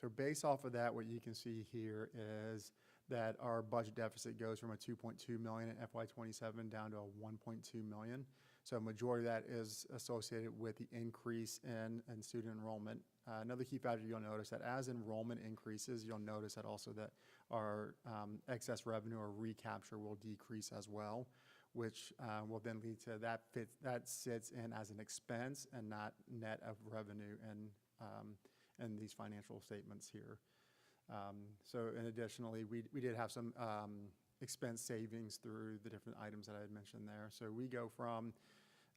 Speaker 17: So based off of that, what you can see here is that our budget deficit goes from a 2.2 million in FY27 down to a 1.2 million. So a majority of that is associated with the increase in student enrollment. Another key factor you'll notice that as enrollment increases, you'll notice that also that our excess revenue or recapture will decrease as well, which will then lead to that sits in as an expense and not net of revenue and these financial statements here. And additionally, we did have some expense savings through the different items that I had mentioned there. So we go from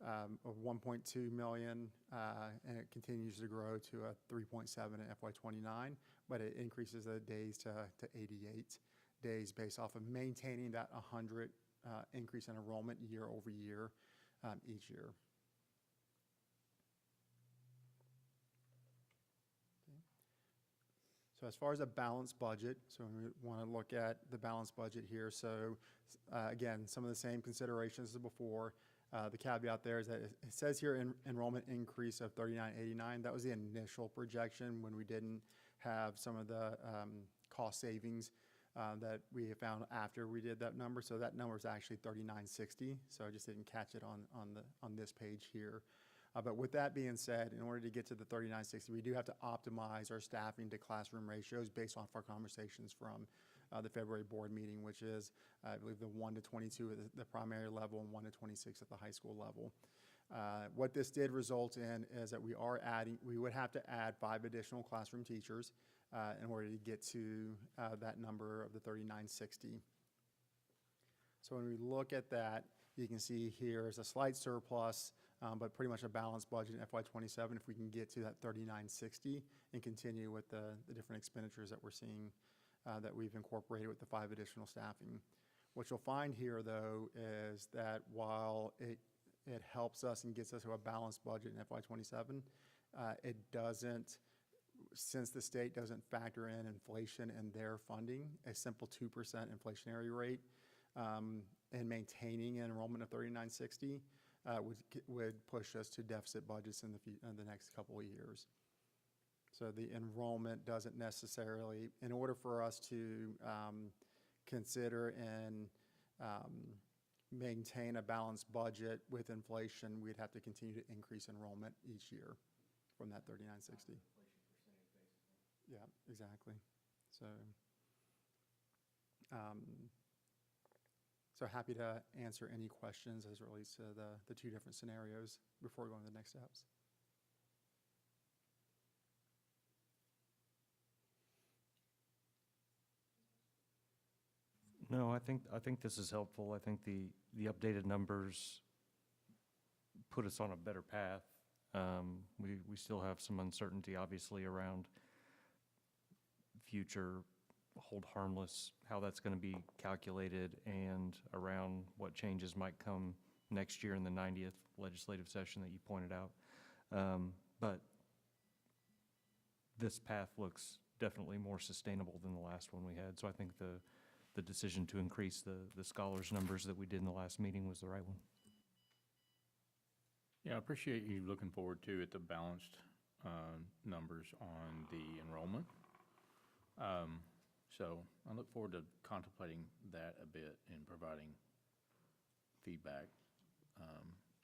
Speaker 17: 1.2 million and it continues to grow to a 3.7 in FY29, but it increases the days to 88 days based off of maintaining that 100 increase in enrollment year over year each year. So as far as a balanced budget, so we want to look at the balanced budget here. So again, some of the same considerations as before. The caveat there is that it says here enrollment increase of 3989. That was the initial projection when we didn't have some of the cost savings that we found after we did that number. So that number is actually 3960. So I just didn't catch it on this page here. But with that being said, in order to get to the 3960, we do have to optimize our staffing to classroom ratios based off our conversations from the February board meeting, which is, I believe, the 1 to 22 at the primary level and 1 to 26 at the high school level. What this did result in is that we would have to add 5 additional classroom teachers in order to get to that number of the 3960. So when we look at that, you can see here is a slight surplus, but pretty much a balanced budget in FY27 if we can get to that 3960 and continue with the different expenditures that we're seeing that we've incorporated with the 5 additional staffing. What you'll find here, though, is that while it helps us and gets us to a balanced budget in FY27, it doesn't, since the state doesn't factor in inflation in their funding, a simple 2% inflationary rate and maintaining an enrollment of 3960 would push us to deficit budgets in the next couple of years. So the enrollment doesn't necessarily, in order for us to consider and maintain a balanced budget with inflation, we'd have to continue to increase enrollment each year from that 3960. Yeah, exactly. So happy to answer any questions as it relates to the two different scenarios before we go on to the next steps.
Speaker 9: No, I think this is helpful. I think the updated numbers put us on a better path. We still have some uncertainty, obviously, around future hold harmless, how that's going to be calculated, and around what changes might come next year in the 90th legislative session that you pointed out. But this path looks definitely more sustainable than the last one we had. So I think the decision to increase the scholars numbers that we did in the last meeting was the right one.
Speaker 10: Yeah, I appreciate you looking forward to at the balanced numbers on the enrollment. So I look forward to contemplating that a bit and providing feedback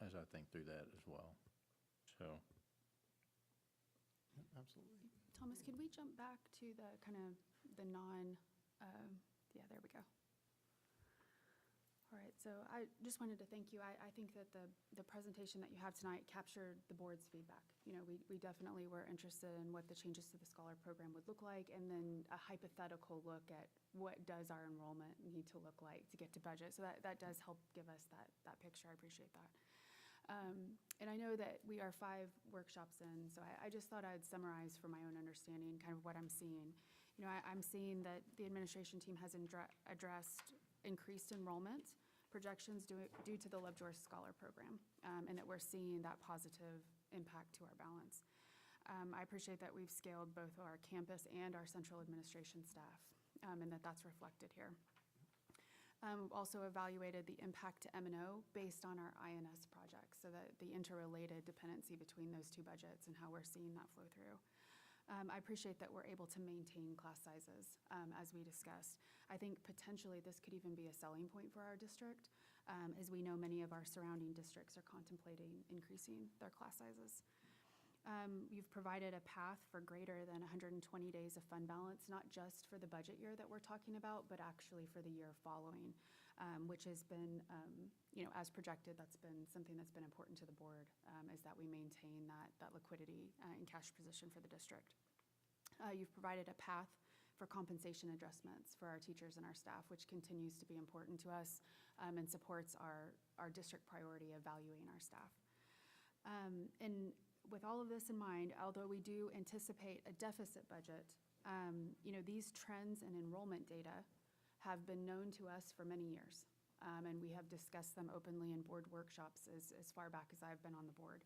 Speaker 10: as I think through that as well. So.
Speaker 17: Absolutely.
Speaker 1: Thomas, could we jump back to the kind of the yeah, there we go. All right, so I just wanted to thank you. I think that the presentation that you have tonight captured the board's feedback. You know, we definitely were interested in what the changes to the Scholar program would look like, and then a hypothetical look at what does our enrollment need to look like to get to budget. So that does help give us that picture. I appreciate that. And I know that we are 5 workshops in, so I just thought I'd summarize for my own understanding kind of what I'm seeing. You know, I'm seeing that the administration team has addressed increased enrollment projections due to the Lovejoy Scholar Program, and that we're seeing that positive impact to our balance. I appreciate that we've scaled both our campus and our central administration staff, and that's reflected here. We've also evaluated the impact to M&O based on our INS projects, so that the interrelated dependency between those two budgets and how we're seeing that flow through. I appreciate that we're able to maintain class sizes, as we discussed. I think potentially this could even be a selling point for our district, as we know many of our surrounding districts are contemplating increasing their class sizes. You've provided a path for greater than 120 days of fund balance, not just for the budget year that we're talking about, but actually for the year following, which has been, you know, as projected, that's been something that's been important to the board, is that we maintain that liquidity and cash position for the district. You've provided a path for compensation adjustments for our teachers and our staff, which continues to be important to us, and supports our district priority of valuing our staff. And with all of this in mind, although we do anticipate a deficit budget, you know, these trends in enrollment data have been known to us for many years, and we have discussed them openly in board workshops as far back as I've been on the board.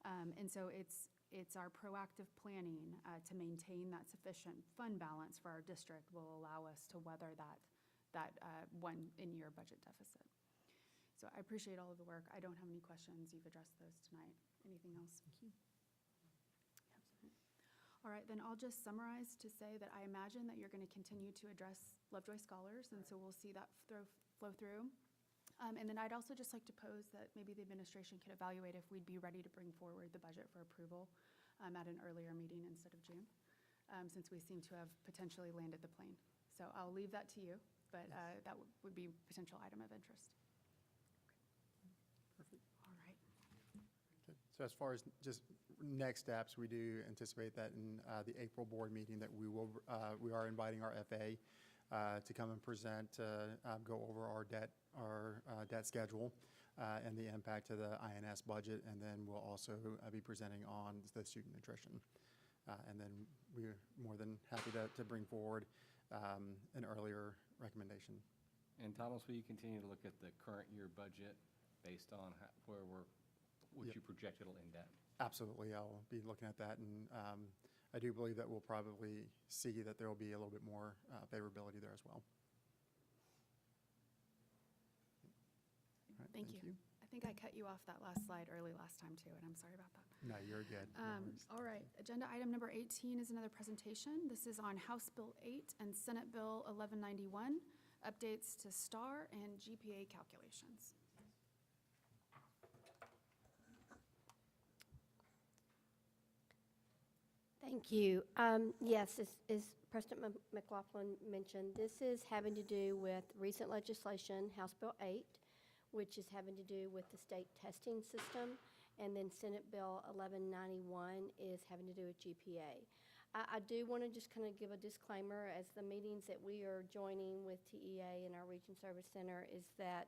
Speaker 1: And so it's our proactive planning to maintain that sufficient fund balance for our district will allow us to weather that one in-year budget deficit. So I appreciate all of the work. I don't have any questions. You've addressed those tonight. Anything else? Thank you. All right, then I'll just summarize to say that I imagine that you're going to continue to address Lovejoy scholars, and so we'll see that flow through. And then I'd also just like to pose that maybe the administration could evaluate if we'd be ready to bring forward the budget for approval at an earlier meeting instead of June, since we seem to have potentially landed the plane. So I'll leave that to you, but that would be a potential item of interest.
Speaker 17: Perfect.
Speaker 1: All right.
Speaker 17: Okay. So as far as just next steps, we do anticipate that in the April board meeting that we are inviting our FA to come and present, go over our debt schedule and the impact to the INS budget, and then we'll also be presenting on the student nutrition. And then we're more than happy to bring forward an earlier recommendation.
Speaker 11: And Thomas, will you continue to look at the current year budget based on what you project it'll end at?
Speaker 17: Absolutely, I'll be looking at that, and I do believe that we'll probably see that there will be a little bit more favorability there as well. All right,
Speaker 1: Thank you. I think I cut you off that last slide early last time too, and I'm sorry about that.
Speaker 17: No, you're good. No worries.
Speaker 1: All right, agenda item number 18 is another presentation. This is on House Bill 8 and Senate Bill 1191, updates to STAR and GPA calculations.
Speaker 7: Thank you. Yes, as President McLaughlin mentioned, this is having to do with recent legislation, House Bill 8, which is having to do with the state testing system, and then Senate Bill 1191 is having to do with GPA. I do want to just kind of give a disclaimer as the meetings that we are joining with TEA and our Region Service Center is that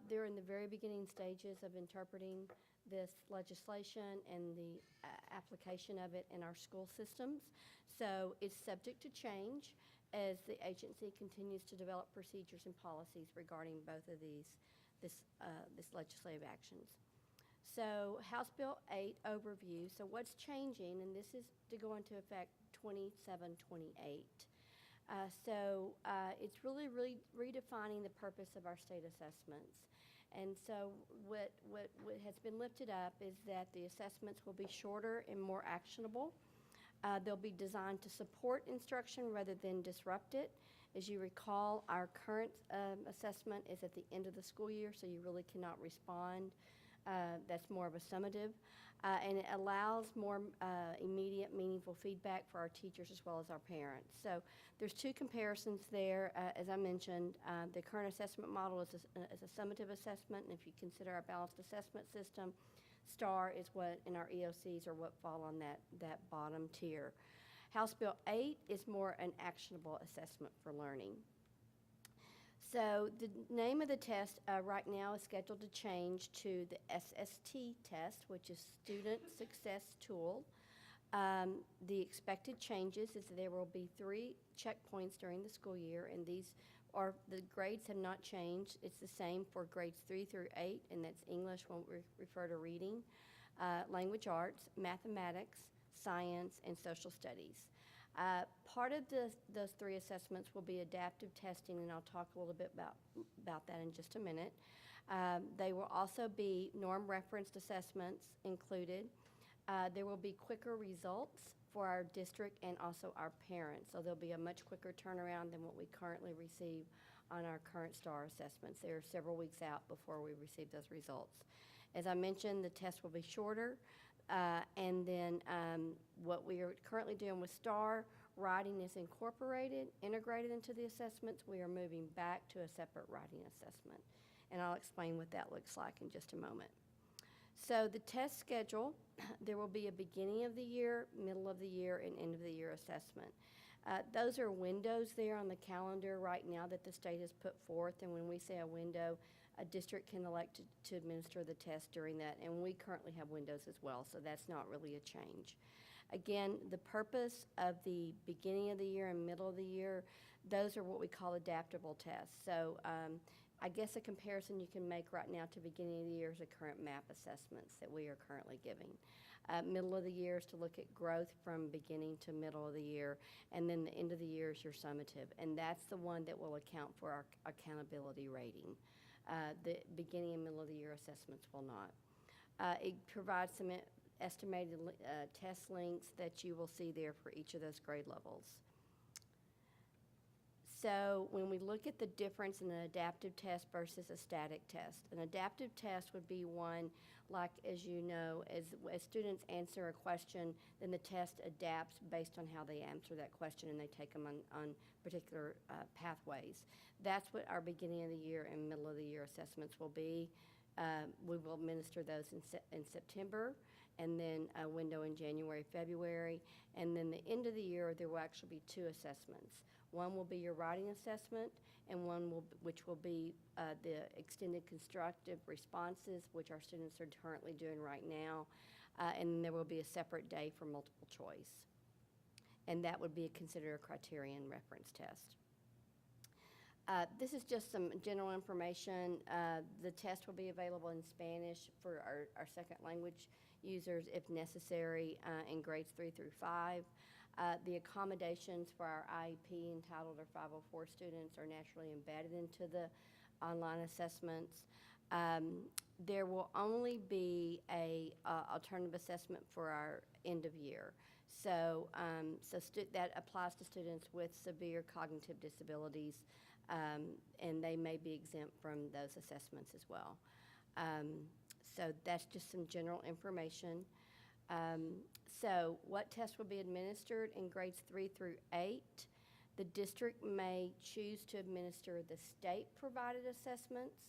Speaker 7: they're in the very beginning stages of interpreting this legislation and the application of it in our school systems. So it's subject to change as the agency continues to develop procedures and policies regarding both of this legislative actions. So House Bill 8 overview. So what's changing, and this is to go into effect 27/28. It's really redefining the purpose of our state assessments. And so what has been lifted up is that the assessments will be shorter and more actionable. They'll be designed to support instruction rather than disrupt it. As you recall, our current assessment is at the end of the school year, so you really cannot respond. That's more of a summative, and it allows more immediate, meaningful feedback for our teachers as well as our parents. So there's two comparisons there. As I mentioned, the current assessment model is a summative assessment, and if you consider our balanced assessment system, STAR is what, in our EOCs, are what fall on that bottom tier. House Bill 8 is more an actionable assessment for learning. So the name of the test right now is scheduled to change to the SST test, which is Student Success Tool. The expected changes is that there will be 3 checkpoints during the school year, and the grades have not changed. It's the same for grades 3 through 8, and that's English, won't refer to reading, language arts, mathematics, science, and social studies. Part of those 3 assessments will be adaptive testing, and I'll talk a little bit about that in just a minute. They will also be norm-referenced assessments included. There will be quicker results for our district and also our parents, so there'll be a much quicker turnaround than what we currently receive on our current STAR assessments. They're several weeks out before we receive those results. As I mentioned, the test will be shorter. And then what we are currently doing with STAR, writing is integrated into the assessments. We are moving back to a separate writing assessment. And I'll explain what that looks like in just a moment. So the test schedule, there will be a beginning of the year, middle of the year, and end of the year assessment. Those are windows there on the calendar right now that the state has put forth. And when we say a window, a district can elect to administer the test during that, and we currently have windows as well, so that's not really a change. Again, the purpose of the beginning of the year and middle of the year, those are what we call adaptable tests. So I guess a comparison you can make right now to beginning of the year is the current MAP assessments that we are currently giving. Middle of the year is to look at growth from beginning to middle of the year, and then the end of the year is your summative, and that's the one that will account for our accountability rating. The beginning and middle of the year assessments will not. It provides some estimated test links that you will see there for each of those grade levels. So when we look at the difference in an adaptive test versus a static test, an adaptive test would be one like, as you know, as students answer a question, then the test adapts based on how they answer that question, and they take them on particular pathways. That's what our beginning of the year and middle of the year assessments will be. We will administer those in September, and then a window in January, February, and then the end of the year there will actually be 2 assessments. One will be your writing assessment, and one which will be the extended constructive responses, which our students are currently doing right now, and then there will be a separate day for multiple choice, and that would be considered a criterion reference test. This is just some general information. The test will be available in Spanish for our second language users if necessary in grades 3 through 5. The accommodations for our IEP entitled or 504 students are naturally embedded into the online assessments. There will only be a alternative assessment for our end of year. So, that applies to students with severe cognitive disabilities, and they may be exempt from those assessments as well. So that's just some general information. So what tests will be administered in grades 3 through 8? The district may choose to administer the state-provided assessments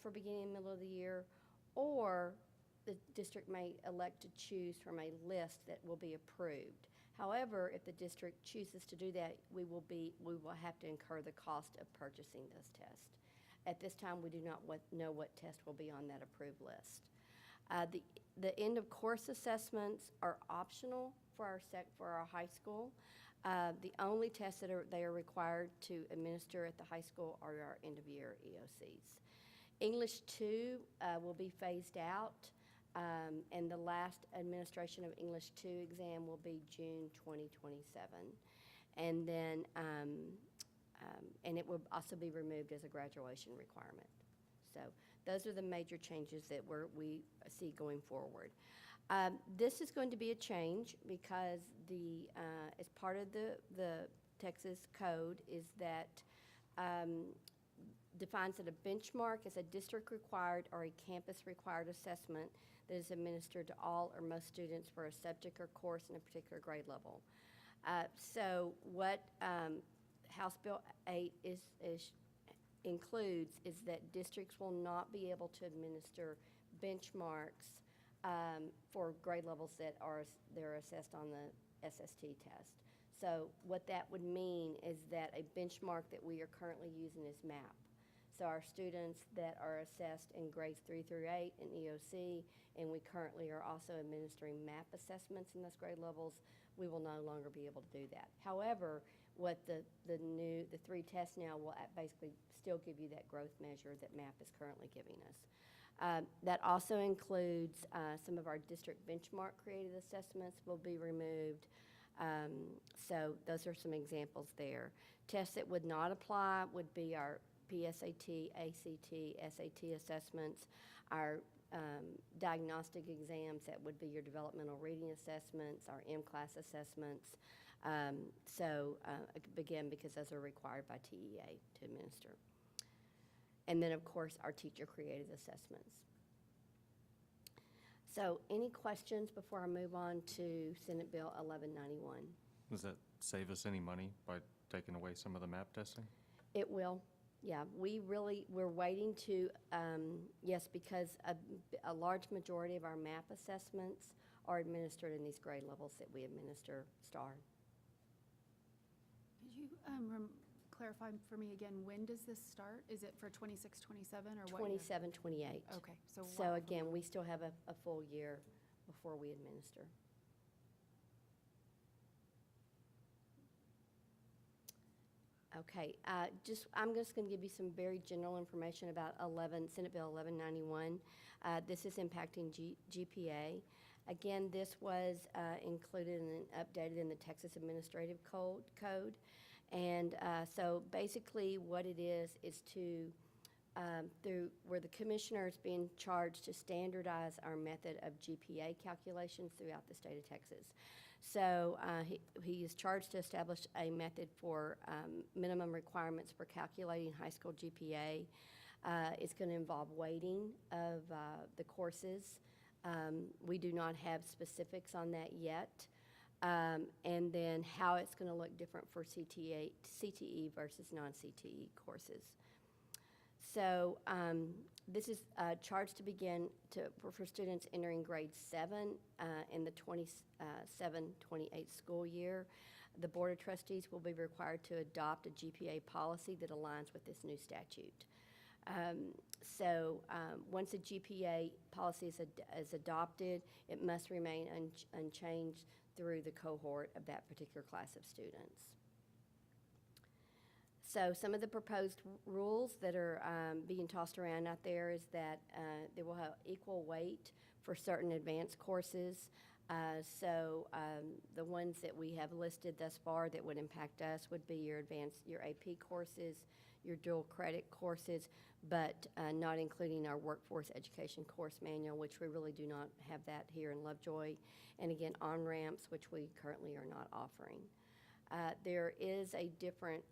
Speaker 7: for beginning and middle of the year, or the district may elect to choose from a list that will be approved. However, if the district chooses to do that, we will have to incur the cost of purchasing those tests. At this time, we do not know what test will be on that approved list. The end of course assessments are optional for our high school. The only tests that they are required to administer at the high school are our end of year EOCs. English 2 will be phased out, and the last administration of English 2 exam will be June 2027. And then, and it will also be removed as a graduation requirement. So those are the major changes that we see going forward. This is going to be a change because as part of the Texas code is that defines that a benchmark is a district-required or a campus-required assessment that is administered to all or most students for a subject or course in a particular grade level. So what House Bill 8 includes is that districts will not be able to administer benchmarks for grade levels that they're assessed on the SST test. So what that would mean is that a benchmark that we are currently using is MAP. So our students that are assessed in grades 3 through 8 in EOC, and we currently are also administering MAP assessments in those grade levels, we will no longer be able to do that. However, what the 3 tests now will basically still give you that growth measure that MAP is currently giving us. That also includes some of our district benchmark created assessments will be removed. So those are some examples there. Tests that would not apply would be our PSAT, ACT, SAT assessments, our diagnostic exams, that would be your developmental reading assessments, our M-class assessments. Again, because those are required by TEA to administer. And then, of course, our teacher-created assessments. So any questions before I move on to Senate Bill 1191?
Speaker 9: Does that save us any money by taking away some of the MAP testing?
Speaker 7: It will. Yeah, we're waiting to, yes, because a large majority of our MAP assessments are administered in these grade levels that we administer STAR.
Speaker 1: Could you clarify for me again, when does this start? Is it for 26, 27, or what year?
Speaker 7: 27, 28.
Speaker 1: Okay, so.
Speaker 7: So again, we still have a full year before we administer. Okay, I'm just going to give you some very general information about Senate Bill 1191. This is impacting GPA. Again, this was included and updated in the Texas Administrative Code. And so basically what it is to, where the commissioner is being charged to standardize our method of GPA calculations throughout the state of Texas. So he is charged to establish a method for minimum requirements for calculating high school GPA. It's going to involve weighting of the courses. We do not have specifics on that yet. And then how it's going to look different for CTE versus non-CTE courses. So this is charged to begin for students entering grade 7 in the 27-28 school year. The Board of Trustees will be required to adopt a GPA policy that aligns with this new statute. Once a GPA policy is adopted, it must remain unchanged through the cohort of that particular class of students. So some of the proposed rules that are being tossed around out there is that they will have equal weight for certain advanced courses. The ones that we have listed thus far that would impact us would be your AP courses, your dual credit courses, but not including our workforce education course manual, which we really do not have that here in Lovejoy. And again, on-ramps, which we currently are not offering. There is a different,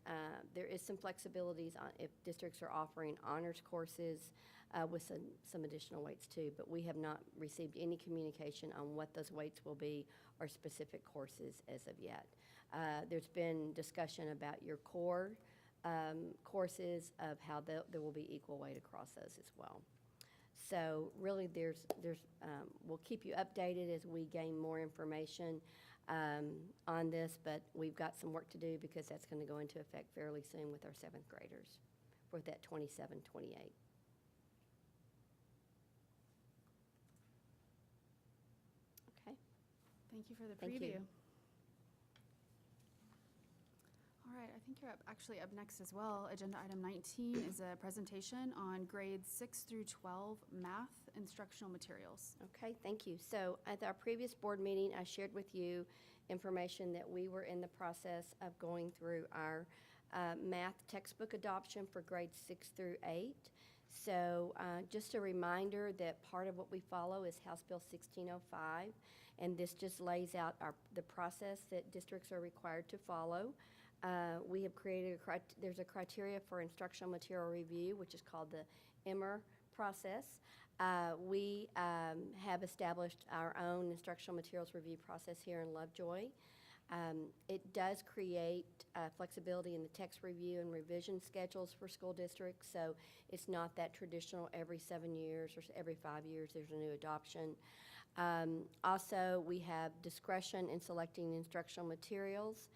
Speaker 7: there is some flexibilities on if districts are offering honors courses with some additional weights too, but we have not received any communication on what those weights will be or specific courses as of yet. There's been discussion about your core courses of how there will be equal weight across those as well. So really, we'll keep you updated as we gain more information on this, but we've got some work to do because that's going to go into effect fairly soon with our 7th graders for that 27, 28. Okay.
Speaker 1: Thank you for the
Speaker 7: Thank
Speaker 1: preview.
Speaker 7: you.
Speaker 1: All right, I think you're actually up next as well. Agenda item 19 is a presentation on grades 6 through 12 math instructional materials.
Speaker 7: Okay, thank you. So at our previous board meeting, I shared with you information that we were in the process of going through our math textbook adoption for grades 6 through 8. So just a reminder that part of what we follow is House Bill 1605, and this just lays out the process that districts are required to follow. We have created there's a criteria for instructional material review, which is called the EMER process. We have established our own instructional materials review process here in Lovejoy. It does create flexibility in the text review and revision schedules for school districts, so it's not that traditional every 7 years or every 5 years there's a new adoption. Also, we have discretion in selecting instructional materials,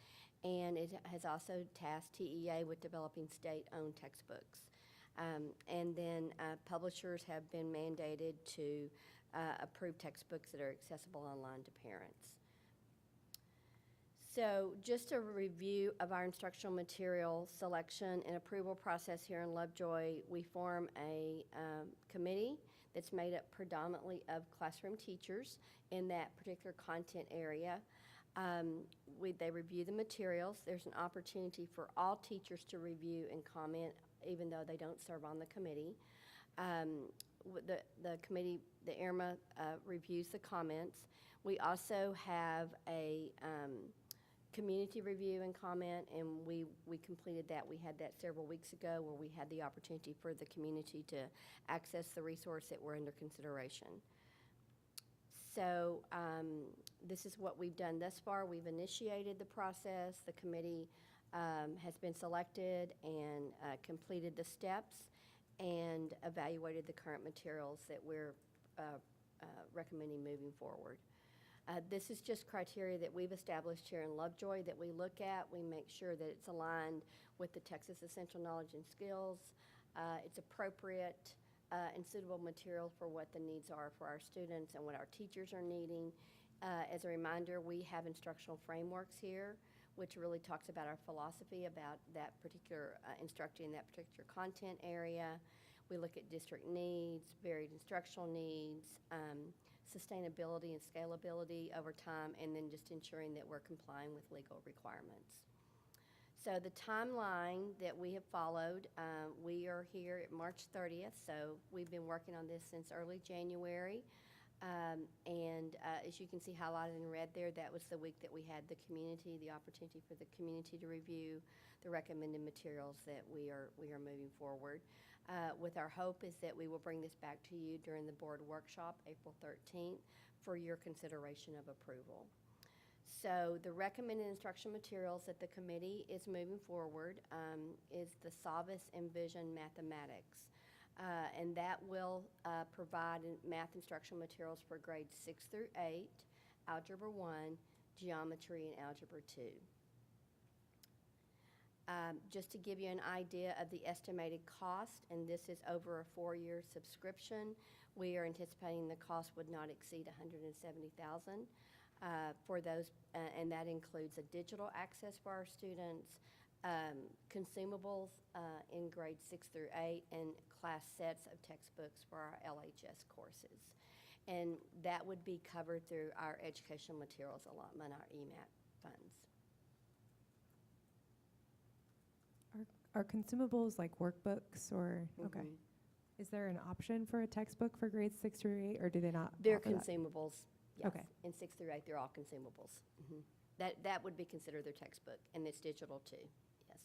Speaker 7: and it has also tasked TEA with developing state-owned textbooks. And then publishers have been mandated to approve textbooks that are accessible online to parents. So just a review of our instructional material selection and approval process here in Lovejoy. We form a committee that's made up predominantly of classroom teachers in that particular content area. They review the materials. There's an opportunity for all teachers to review and comment, even though they don't serve on the committee. The committee, the IRMA, reviews the comments. We also have a community review and comment, and we completed that. We had that several weeks ago where we had the opportunity for the community to access the resource that we're under consideration. So this is what we've done thus far. We've initiated the process. The committee has been selected and completed the steps and evaluated the current materials that we're recommending moving forward. This is just criteria that we've established here in Lovejoy that we look at. We make sure that it's aligned with the Texas Essential Knowledge and Skills. It's appropriate and suitable material for what the needs are for our students and what our teachers are needing. As a reminder, we have instructional frameworks here, which really talks about our philosophy about that particular instructing that particular content area. We look at district needs, varied instructional needs, sustainability and scalability over time, and then just ensuring that we're complying with legal requirements. So the timeline that we have followed, we are here at March 30th, so we've been working on this since early January. And as you can see highlighted in red there, that was the week that we had the opportunity for the community to review the recommended materials that we are moving forward. With our hope is that we will bring this back to you during the board workshop, April 13th, for your consideration of approval. So the recommended instructional materials that the committee is moving forward is the Savas Envision Mathematics. And that will provide math instructional materials for grades 6 through 8, Algebra 1, Geometry, and Algebra 2. Just to give you an idea of the estimated cost, and this is over a 4-year subscription, we are anticipating the cost would not exceed $170,000 for those, and that includes a digital access for our students, consumables in grades 6 through 8, and class sets of textbooks for our LHS courses. And that would be covered through our educational materials allotment, our EMAT funds.
Speaker 13: Are consumables like workbooks or, okay. Is there an option for a textbook for grades 6 through 8, or do they not?
Speaker 7: They're
Speaker 13: offer that?
Speaker 7: consumables, yes.
Speaker 13: Okay.
Speaker 7: In 6 through 8, they're all consumables. That would be considered their textbook, and it's digital too, yes.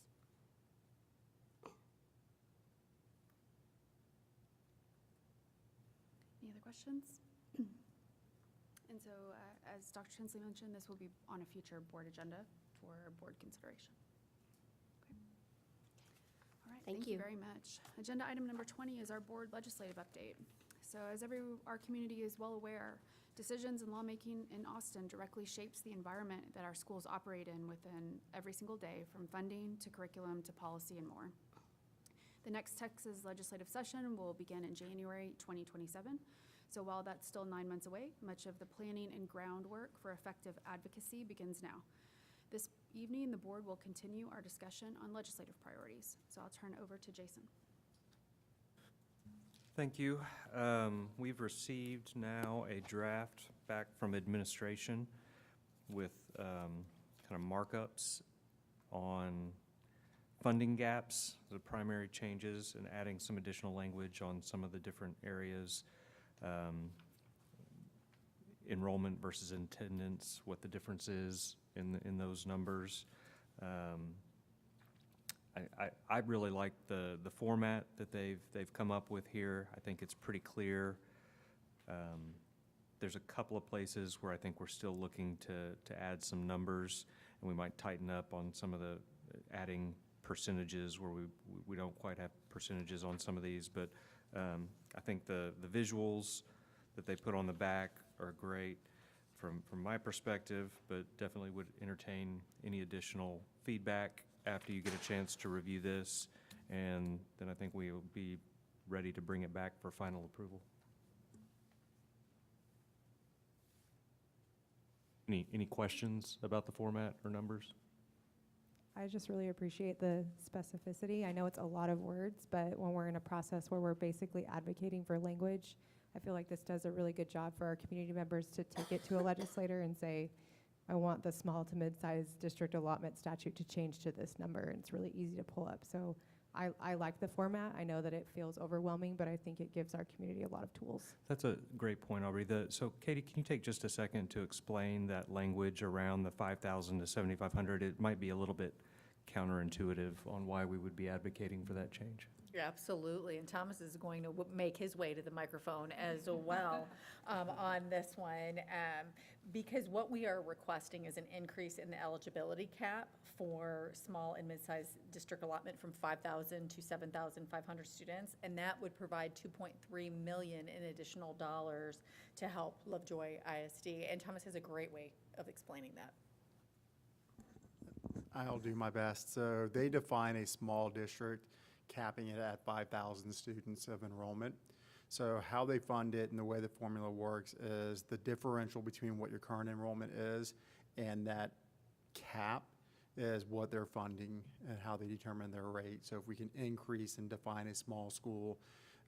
Speaker 1: Any other questions? And so, as Dr. Tinsley mentioned, this will be on a future board agenda for board consideration. Okay. All right,
Speaker 7: Thank
Speaker 1: thank you
Speaker 7: you.
Speaker 1: very much. Agenda item number 20 is our board legislative update. So as our community is well aware, decisions and lawmaking in Austin directly shapes the environment that our schools operate in within every single day, from funding to curriculum to policy and more. The next Texas legislative session will begin in January 2027. So while that's still 9 months away, much of the planning and groundwork for effective advocacy begins now. This evening, the board will continue our discussion on legislative priorities. So I'll turn it over to Jason.
Speaker 9: Thank you. We've received now a draft back from administration with kind of markups on funding gaps, the primary changes, and adding some additional language on some of the different areas. Enrollment versus attendance, what the difference is in those numbers. I really like the format that they've come up with here. I think it's pretty clear. There's a couple of places where I think we're still looking to add some numbers, and we might tighten up on some of the adding percentages where we don't quite have percentages on some of these, but I think the visuals that they put on the back are great from my perspective, but definitely would entertain any additional feedback after you get a chance to review this, and then I think we will be ready to bring it back for final approval. Any questions about the format or numbers?
Speaker 13: I just really appreciate the specificity. I know it's a lot of words, but when we're in a process where we're basically advocating for language, I feel like this does a really good job for our community members to take it to a legislator and say, I want the small to mid-sized district allotment statute to change to this number. And it's really easy to pull up. So I like the format. I know that it feels overwhelming, but I think it gives our community a lot of tools.
Speaker 9: That's a great point, Aubrey. So Katie, can you take just a second to explain that language around the 5,000 to 7,500? It might be a little bit counterintuitive on why we would be advocating for that change.
Speaker 8: Yeah, absolutely, and Thomas is going to make his way to the microphone as well on this one, because what we are requesting is an increase in the eligibility cap for small and mid-sized district allotment from 5,000 to 7,500 students, and that would provide $2.3 million in additional dollars to help Lovejoy ISD, and Thomas has a great way of explaining that.
Speaker 17: I'll do my best. So they define a small district, capping it at 5,000 students of enrollment. So how they fund it and the way the formula works is the differential between what your current enrollment is and that cap is what they're funding and how they determine their rate. So if we can increase and define a small school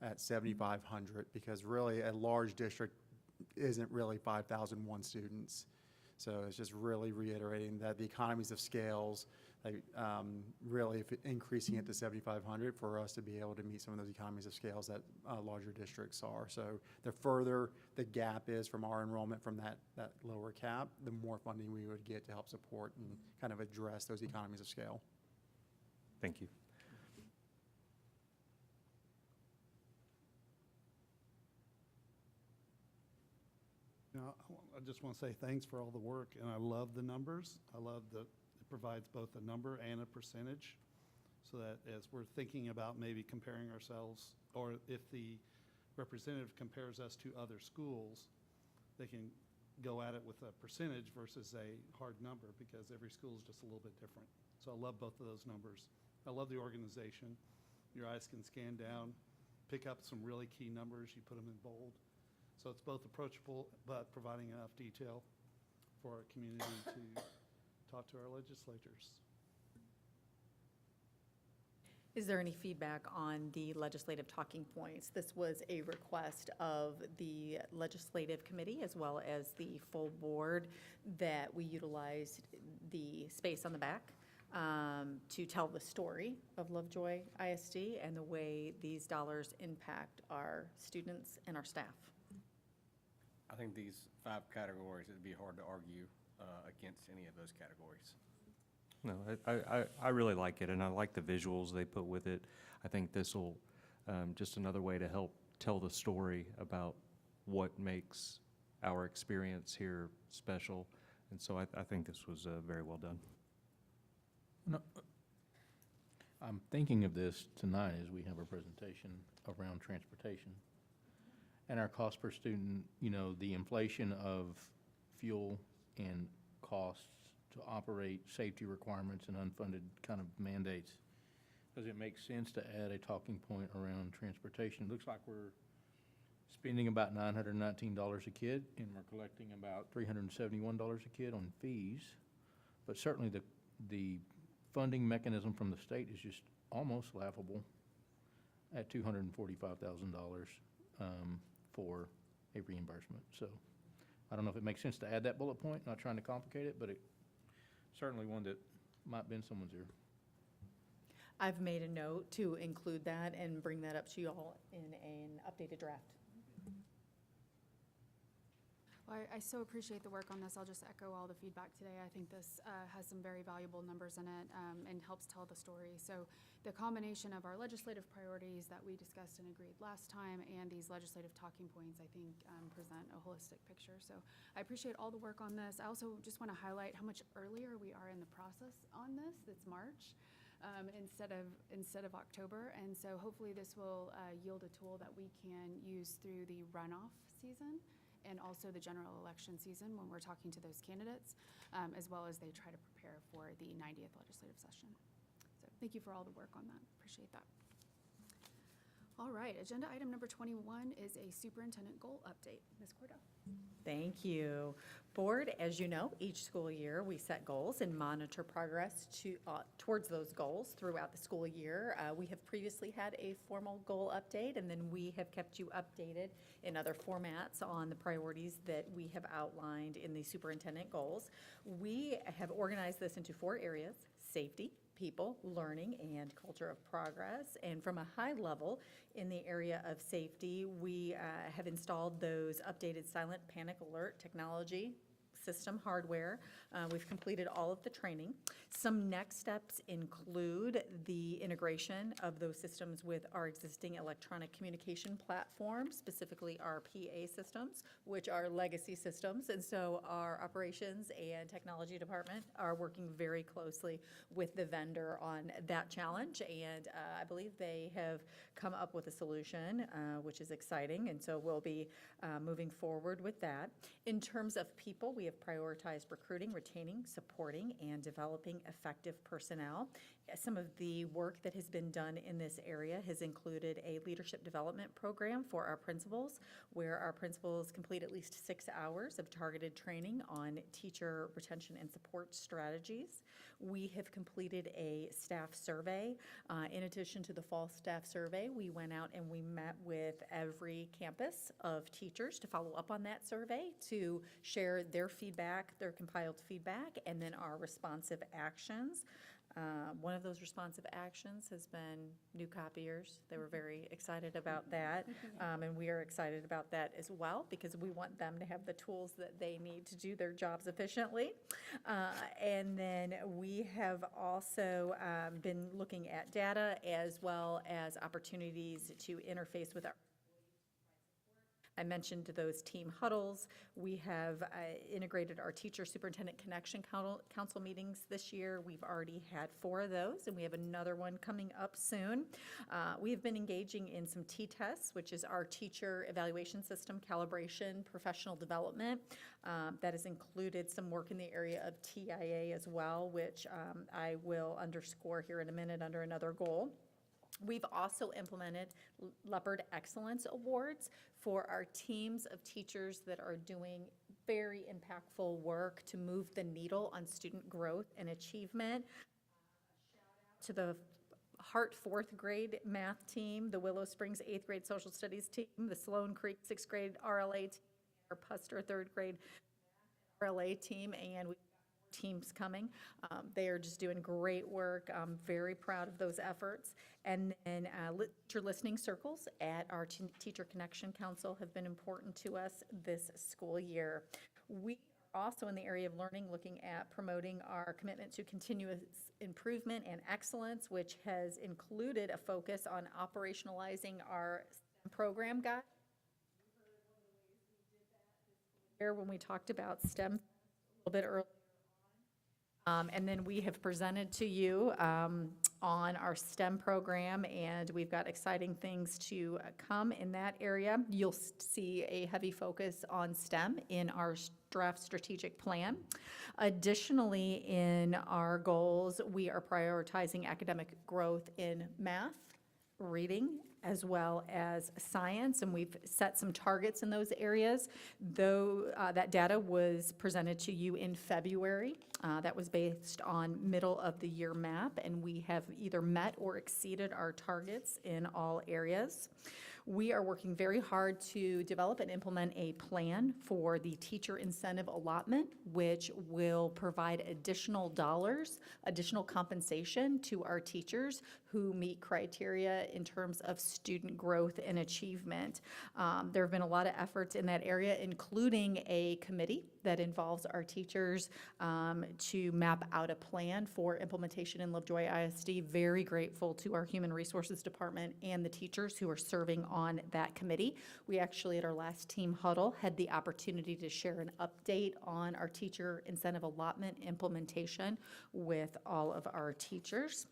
Speaker 17: at 7,500, because really a large district isn't really 5,001 students. So it's just really reiterating that the economies of scales, really if increasing it to 7,500 for us to be able to meet some of those economies of scales that larger districts are. So the further the gap is from our enrollment from that lower cap, the more funding we would get to help support and kind of address those economies of scale.
Speaker 9: Thank you.
Speaker 12: You know, I just want to say thanks for all the work, and I love the numbers. I love that it provides both a number and a percentage, so that as we're thinking about maybe comparing ourselves, or if the representative compares us to other schools, they can go at it with a percentage versus a hard number, because every school is just a little bit different. So I love both of those numbers. I love the organization. Your eyes can scan down, pick up some really key numbers, you put them in bold. So it's both approachable, but providing enough detail for our community to talk to our legislators.
Speaker 8: Is there any feedback on the legislative talking points? This was a request of the legislative committee as well as the full board that we utilized the space on the back to tell the story of Lovejoy ISD and the way these dollars impact our students and our staff.
Speaker 11: I think these 5 categories, it'd be hard to argue against any of those categories.
Speaker 9: No, I really like it, and I like the visuals they put with it. I think this will, just another way to help tell the story about what makes our experience here special. And so I think this was very well done.
Speaker 10: No, I'm thinking of this tonight as we have a presentation around transportation. And our cost per student, you know, the inflation of fuel and costs to operate, safety requirements and unfunded kind of mandates. Does it make sense to add a talking point around transportation? It looks like we're spending about $919 a kid, and we're collecting about $371 a kid on fees. But certainly the funding mechanism from the state is just almost laughable at $245,000 for a reimbursement. So I don't know if it makes sense to add that bullet point, not trying to complicate it, but it certainly one that might bend someone's ear.
Speaker 8: I've made a note to include that and bring that up to you all in an updated draft.
Speaker 1: Well, I so appreciate the work on this. I'll just echo all the feedback today. I think this has some very valuable numbers in it and helps tell the story. So the combination of our legislative priorities that we discussed and agreed last time and these legislative talking points, I think, present a holistic picture. So I appreciate all the work on this. I also just want to highlight how much earlier we are in the process on this. It's March. Instead of October, and so hopefully this will yield a tool that we can use through the runoff season and also the general election season when we're talking to those candidates, as well as they try to prepare for the 90th legislative session. So thank you for all the work on that. Appreciate that. All right, agenda item number 21 is a superintendent goal update. Ms. Cordell.
Speaker 15: Thank you. Board, as you know, each school year we set goals and monitor progress towards those goals throughout the school year. We have previously had a formal goal update, and then we have kept you updated in other formats on the priorities that we have outlined in the superintendent goals. We have organized this into 4 areas: safety, people, learning, and culture of progress. And from a high level, in the area of safety, we have installed those updated silent panic alert technology system hardware. We've completed all of the training. Some next steps include the integration of those systems with our existing electronic communication platforms, specifically our PA systems, which are legacy systems. And so our operations and technology department are working very closely with the vendor on that challenge. And I believe they have come up with a solution, which is exciting. And so we'll be moving forward with that. In terms of people, we have prioritized recruiting, retaining, supporting, and developing effective personnel. Some of the work that has been done in this area has included a leadership development program for our principals, where our principals complete at least 6 hours of targeted training on teacher retention and support strategies. We have completed a staff survey. In addition to the fall staff survey, we went out and we met with every campus of teachers to follow up on that survey, to share their feedback, their compiled feedback, and then our responsive actions. One of those responsive actions has been new copiers. They were very excited about that, and we are excited about that as well, because we want them to have the tools that they need to do their jobs efficiently. And then we have also been looking at data as well as opportunities to interface with our I mentioned those team huddles. We have integrated our teacher superintendent connection council meetings this year. We've already had 4 of those, and we have another one coming up soon. We have been engaging in some T-tests, which is our teacher evaluation system calibration, professional development. That has included some work in the area of TIA as well, which I will underscore here in a minute under another goal. We've also implemented Leopard Excellence Awards for our teams of teachers that are doing very impactful work to move the needle on student growth and achievement. Shout out to the Hart 4th grade math team, the Willow Springs 8th grade social studies team, the Sloan Creek 6th grade RLA team, our Puster 3rd grade RLA team, and we've got teams coming. They are just doing great work. I'm very proud of those efforts. And then teacher listening circles at our Teacher Connection Council have been important to us this school year. We also in the area of learning, looking at promoting our commitment to continuous improvement and excellence, which has included a focus on operationalizing our STEM program guide. When we talked about STEM a little bit earlier. And then we have presented to you on our STEM program, and we've got exciting things to come in that area. You'll see a heavy focus on STEM in our draft strategic plan. Additionally, in our goals, we are prioritizing academic growth in math, reading, as well as science, and we've set some targets in those areas. Though that data was presented to you in February, that was based on middle of the year map, and we have either met or exceeded our targets in all areas. We are working very hard to develop and implement a plan for the teacher incentive allotment, which will provide additional dollars, additional compensation to our teachers who meet criteria in terms of student growth and achievement. There have been a lot of efforts in that area, including a committee that involves our teachers to map out a plan for implementation in Lovejoy ISD. Very grateful to our Human Resources Department and the teachers who are serving on that committee. We actually, at our last team huddle, had the opportunity to share an update on our teacher incentive allotment implementation with all of our teachers.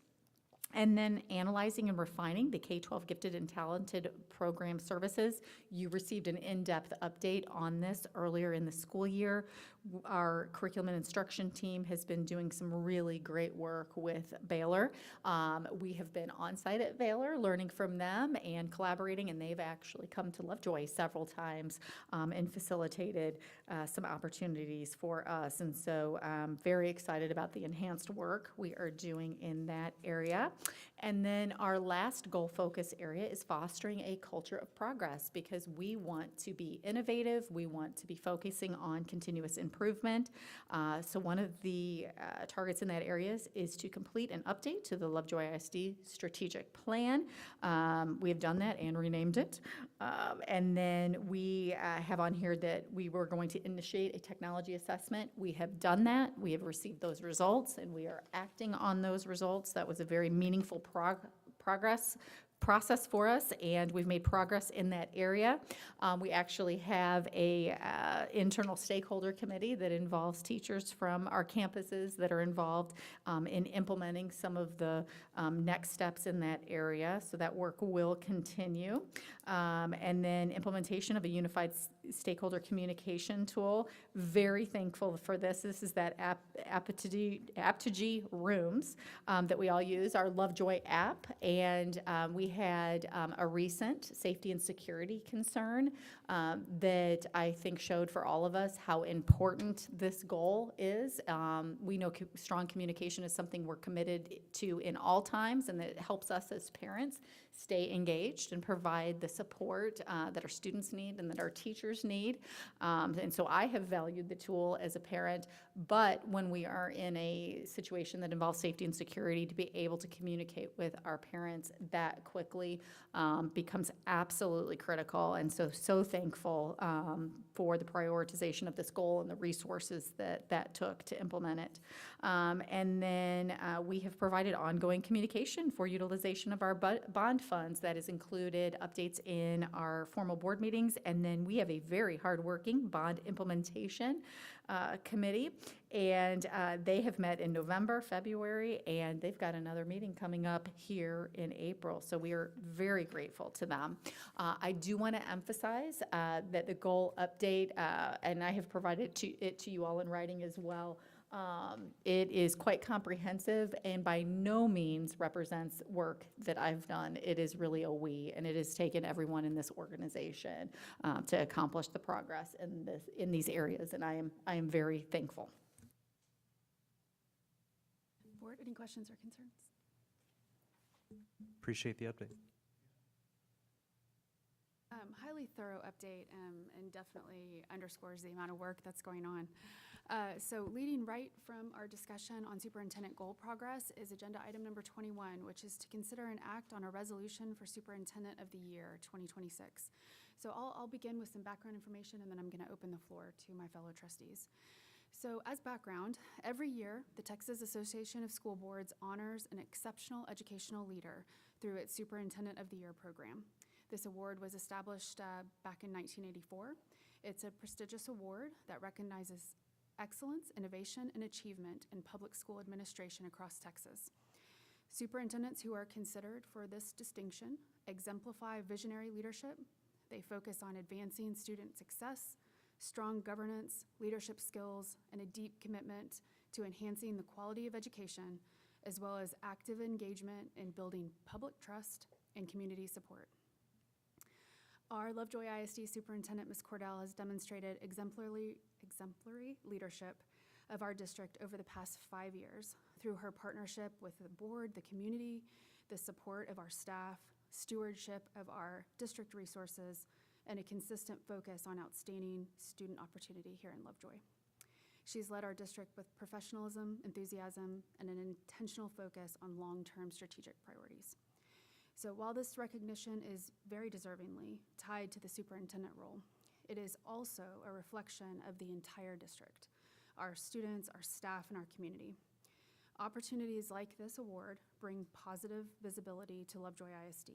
Speaker 15: And then analyzing and refining the K-12 gifted and talented program services. You received an in-depth update on this earlier in the school year. Our curriculum and instruction team has been doing some really great work with Baylor. We have been on site at Baylor learning from them and collaborating, and they've actually come to Lovejoy several times and facilitated some opportunities for us. And so I'm very excited about the enhanced work we are doing in that area. And then our last goal focus area is fostering a culture of progress, because we want to be innovative. We want to be focusing on continuous improvement. So one of the targets in that area is to complete an update to the Lovejoy ISD strategic plan. We have done that and renamed it. And then we have on here that we were going to initiate a technology assessment. We have done that. We have received those results, and we are acting on those results. That was a very meaningful process for us, and we've made progress in that area. We actually have a internal stakeholder committee that involves teachers from our campuses that are involved in implementing some of the next steps in that area, so that work will continue. And then implementation of a unified stakeholder communication tool. Very thankful for this. This is that Apogee Rooms that we all use, our Lovejoy app, and we had a recent safety and security concern that I think showed for all of us how important this goal is. We know strong communication is something we're committed to in all times, and that it helps us as parents stay engaged and provide the support that our students need and that our teachers need. And so I have valued the tool as a parent, but when we are in a situation that involves safety and security, to be able to communicate with our parents that quickly becomes absolutely critical. And so thankful for the prioritization of this goal and the resources that took to implement it. And then we have provided ongoing communication for utilization of our bond funds. That has included updates in our formal board meetings, and then we have a very hardworking bond implementation committee, and they have met in November, February, and they've got another meeting coming up here in April, so we are very grateful to them. I do want to emphasize that the goal update, and I have provided it to you all in writing as well, it is quite comprehensive and by no means represents work that I've done. It is really a we, and it has taken everyone in this organization to accomplish the progress in these areas, and I am very thankful.
Speaker 1: Board, any questions or concerns?
Speaker 9: Appreciate the update.
Speaker 1: Highly thorough update and definitely underscores the amount of work that's going on. So leading right from our discussion on superintendent goal progress is agenda item number 21, which is to consider and act on a resolution for superintendent of the year 2026. So I'll begin with some background information, and then I'm going to open the floor to my fellow trustees. So as background, every year, the Texas Association of School Boards honors an exceptional educational leader through its Superintendent of the Year program. This award was established back in 1984. It's a prestigious award that recognizes excellence, innovation, and achievement in public school administration across Texas. Superintendents who are considered for this distinction exemplify visionary leadership. They focus on advancing student success, strong governance, leadership skills, and a deep commitment to enhancing the quality of education, as well as active engagement in building public trust and community support. Our Lovejoy ISD Superintendent, Ms. Cordell, has demonstrated exemplary leadership of our district over the past 5 years through her partnership with the board, the community, the support of our staff, stewardship of our district resources, and a consistent focus on outstanding student opportunity here in Lovejoy. She's led our district with professionalism, enthusiasm, and an intentional focus on long-term strategic priorities. So while this recognition is very deservingly tied to the superintendent role, it is also a reflection of the entire district, our students, our staff, and our community. Opportunities like this award bring positive visibility to Lovejoy ISD.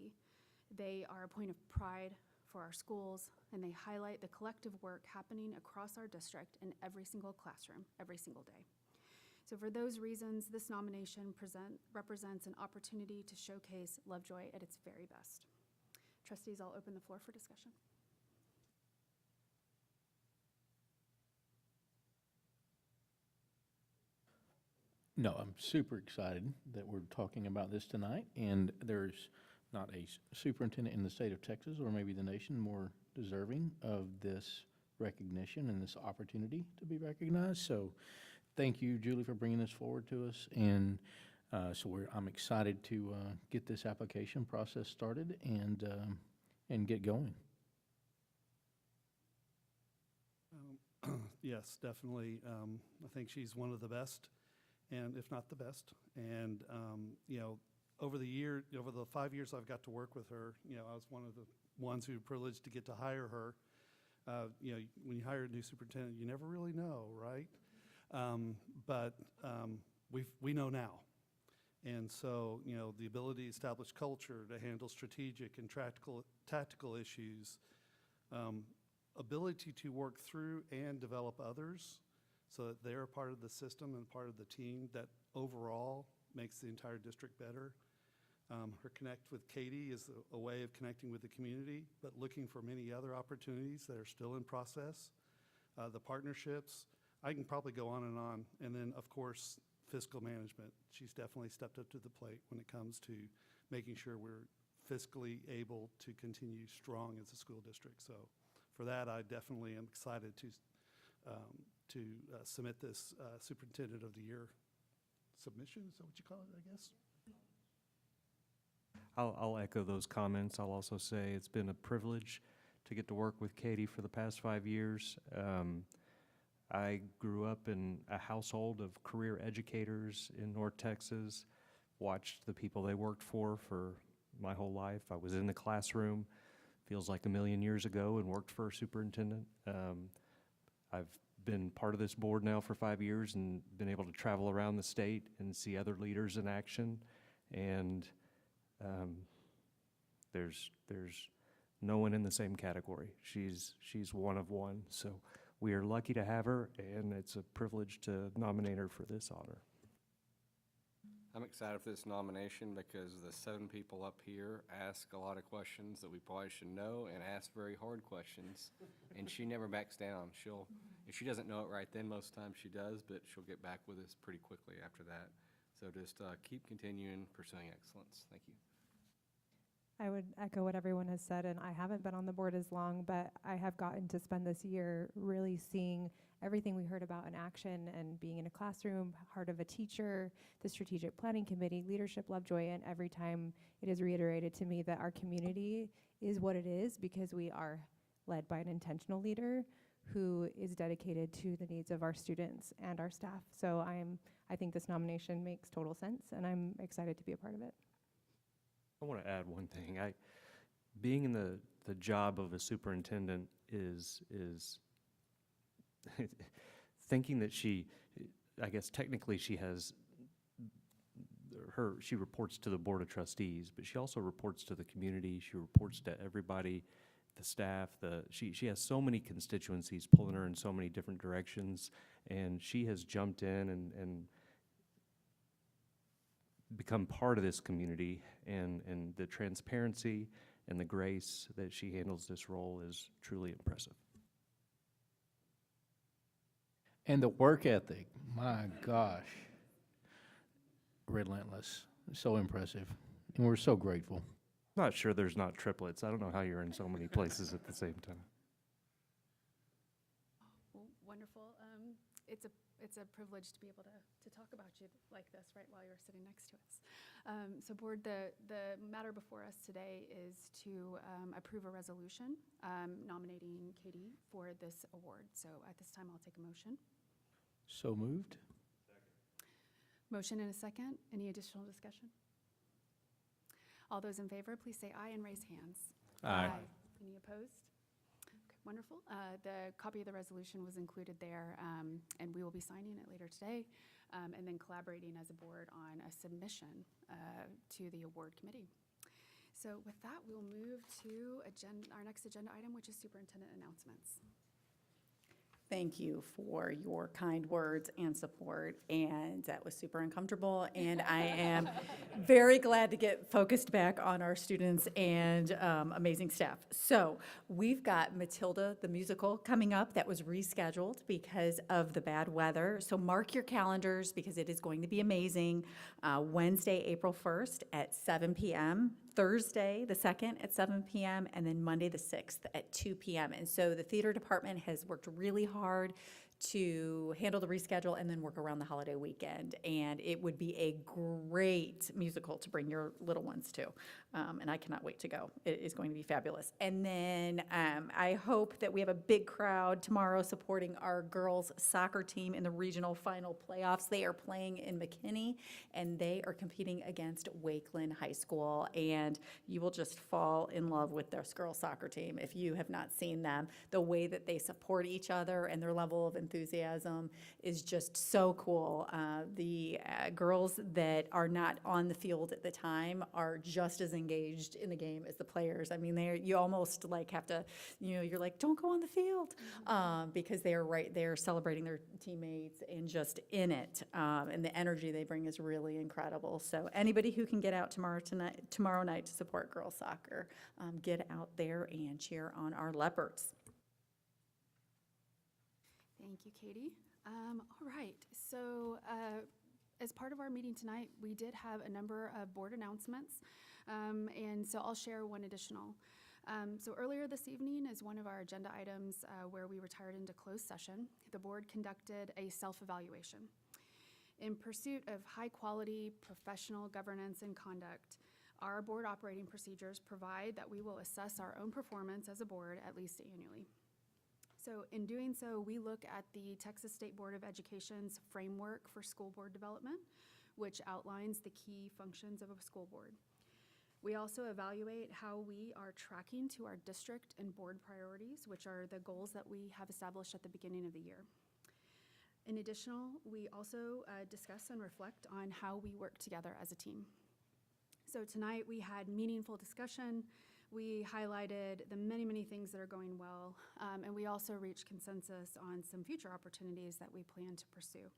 Speaker 1: They are a point of pride for our schools, and they highlight the collective work happening across our district in every single classroom, every single day. So for those reasons, this nomination represents an opportunity to showcase Lovejoy at its very best. Trustees, I'll open the floor for discussion.
Speaker 10: No, I'm super excited that we're talking about this tonight, and there's not a superintendent in the state of Texas or maybe the nation more deserving of this recognition and this opportunity to be recognized. So thank you, Julie, for bringing this forward to us. And I'm excited to get this application process started and get going.
Speaker 12: Yes, definitely. I think she's one of the best, and if not the best. And, over the 5 years I've got to work with her, I was one of the ones who were privileged to get to hire her. When you hire a new superintendent, you never really know, right? But we know now. And so, the ability to establish culture, to handle strategic and tactical issues, ability to work through and develop others so that they're a part of the system and part of the team that overall makes the entire district better. Her connect with Katie is a way of connecting with the community, but looking for many other opportunities that are still in process. The partnerships, I can probably go on. And then, of course, fiscal management. She's definitely stepped up to the plate when it comes to making sure we're fiscally able to continue strong as a school district. So for that, I definitely am excited to submit this Superintendent of the Year submission. Is that what you call it, I guess?
Speaker 9: I'll echo those comments. I'll also say it's been a privilege to get to work with Katie for the past 5 years. I grew up in a household of career educators in North Texas, watched the people they worked for my whole life. I was in the classroom, feels like a million years ago, and worked for a superintendent. I've been part of this board now for 5 years and been able to travel around the state and see other leaders in action. And there's no one in the same category. She's one of one. So we are lucky to have her, and it's a privilege to nominate her for this honor.
Speaker 11: I'm excited for this nomination because the 7 people up here ask a lot of questions that we probably should know and ask very hard questions, and she never backs down. If she doesn't know it right then, most times she does, but she'll get back with us pretty quickly after that. So just keep continuing pursuing excellence. Thank you.
Speaker 13: I would echo what everyone has said, and I haven't been on the board as long, but I have gotten to spend this year really seeing everything we heard about in action and being in a classroom, heart of a teacher, the strategic planning committee, leadership Lovejoy, and every time it is reiterated to me that our community is what it is because we are led by an intentional leader who is dedicated to the needs of our students and our staff. So I think this nomination makes total sense, and I'm excited to be a part of it.
Speaker 9: I want to add one thing. Being in the job of a superintendent is thinking that I guess technically she has she reports to the Board of Trustees, but she also reports to the community. She reports to everybody, the staff. She has so many constituencies pulling her in so many different directions, and she has jumped in and become part of this community, and the transparency and the grace that she handles this role is truly impressive.
Speaker 10: And the work ethic, my gosh, relentless, so impressive, and we're so grateful.
Speaker 9: Not sure there's not triplets. I don't know how you're in so many places at the same time.
Speaker 1: Well, wonderful. It's a privilege to be able to talk about you like this right while you're sitting next to us. So board, the matter before us today is to approve a resolution nominating Katie for this award. So at this time, I'll take a motion.
Speaker 10: So moved.
Speaker 1: Motion and a second. Any additional discussion? All those in favor, please say aye and raise hands.
Speaker 9: Aye.
Speaker 1: Any opposed? Okay, wonderful. The copy of the resolution was included there, and we will be signing it later today, and then collaborating as a board on a submission to the award committee. So with that, we'll move to our next agenda item, which is superintendent announcements.
Speaker 15: Thank you for your kind words and support, and that was super uncomfortable, and I am very glad to get focused back on our students and amazing staff. So we've got Matilda the musical coming up that was rescheduled because of the bad weather. So mark your calendars because it is going to be amazing. Wednesday, April 1st at 7 p.m., Thursday, the 2nd at 7 p.m., and then Monday, the 6th at 2 p.m. And so the theater department has worked really hard to handle the reschedule and then work around the holiday weekend. And it would be a great musical to bring your little ones to. And I cannot wait to go. It is going to be fabulous. And then I hope that we have a big crowd tomorrow supporting our girls soccer team in the regional final playoffs. They are playing in McKinney, and they are competing against Wakeland High School. And you will just fall in love with this girls soccer team if you have not seen them. The way that they support each other and their level of enthusiasm is just so cool. The girls that are not on the field at the time are just as engaged in the game as the players. I mean, you almost like have to, you're like, don't go on the field, because they are right there celebrating their teammates and just in it. And the energy they bring is really incredible. So anybody who can get out tomorrow night to support girls soccer, get out there and cheer on our Leopards.
Speaker 1: Thank you, Katie. All right, so as part of our meeting tonight, we did have a number of board announcements, and so I'll share one additional. So earlier this evening is one of our agenda items where we retired into closed session. The board conducted a self-evaluation. In pursuit of high-quality professional governance and conduct, our board operating procedures provide that we will assess our own performance as a board at least annually. So in doing so, we look at the Texas State Board of Education's framework for school board development, which outlines the key functions of a school board. We also evaluate how we are tracking to our district and board priorities, which are the goals that we have established at the beginning of the year. In addition, we also discuss and reflect on how we work together as a team. So tonight we had meaningful discussion. We highlighted the many, many things that are going well, and we also reached consensus on some future opportunities that we plan to pursue.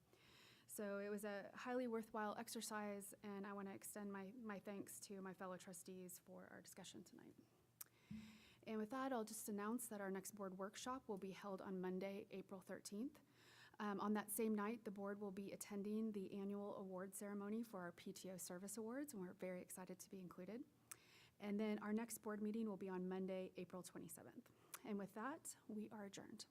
Speaker 1: So it was a highly worthwhile exercise, and I want to extend my thanks to my fellow trustees for our discussion tonight. And with that, I'll just announce that our next board workshop will be held on Monday, April 13th. On that same night, the board will be attending the annual award ceremony for our PTO Service Awards, and we're very excited to be included. And then our next board meeting will be on Monday, April 27th. And with that, we are adjourned.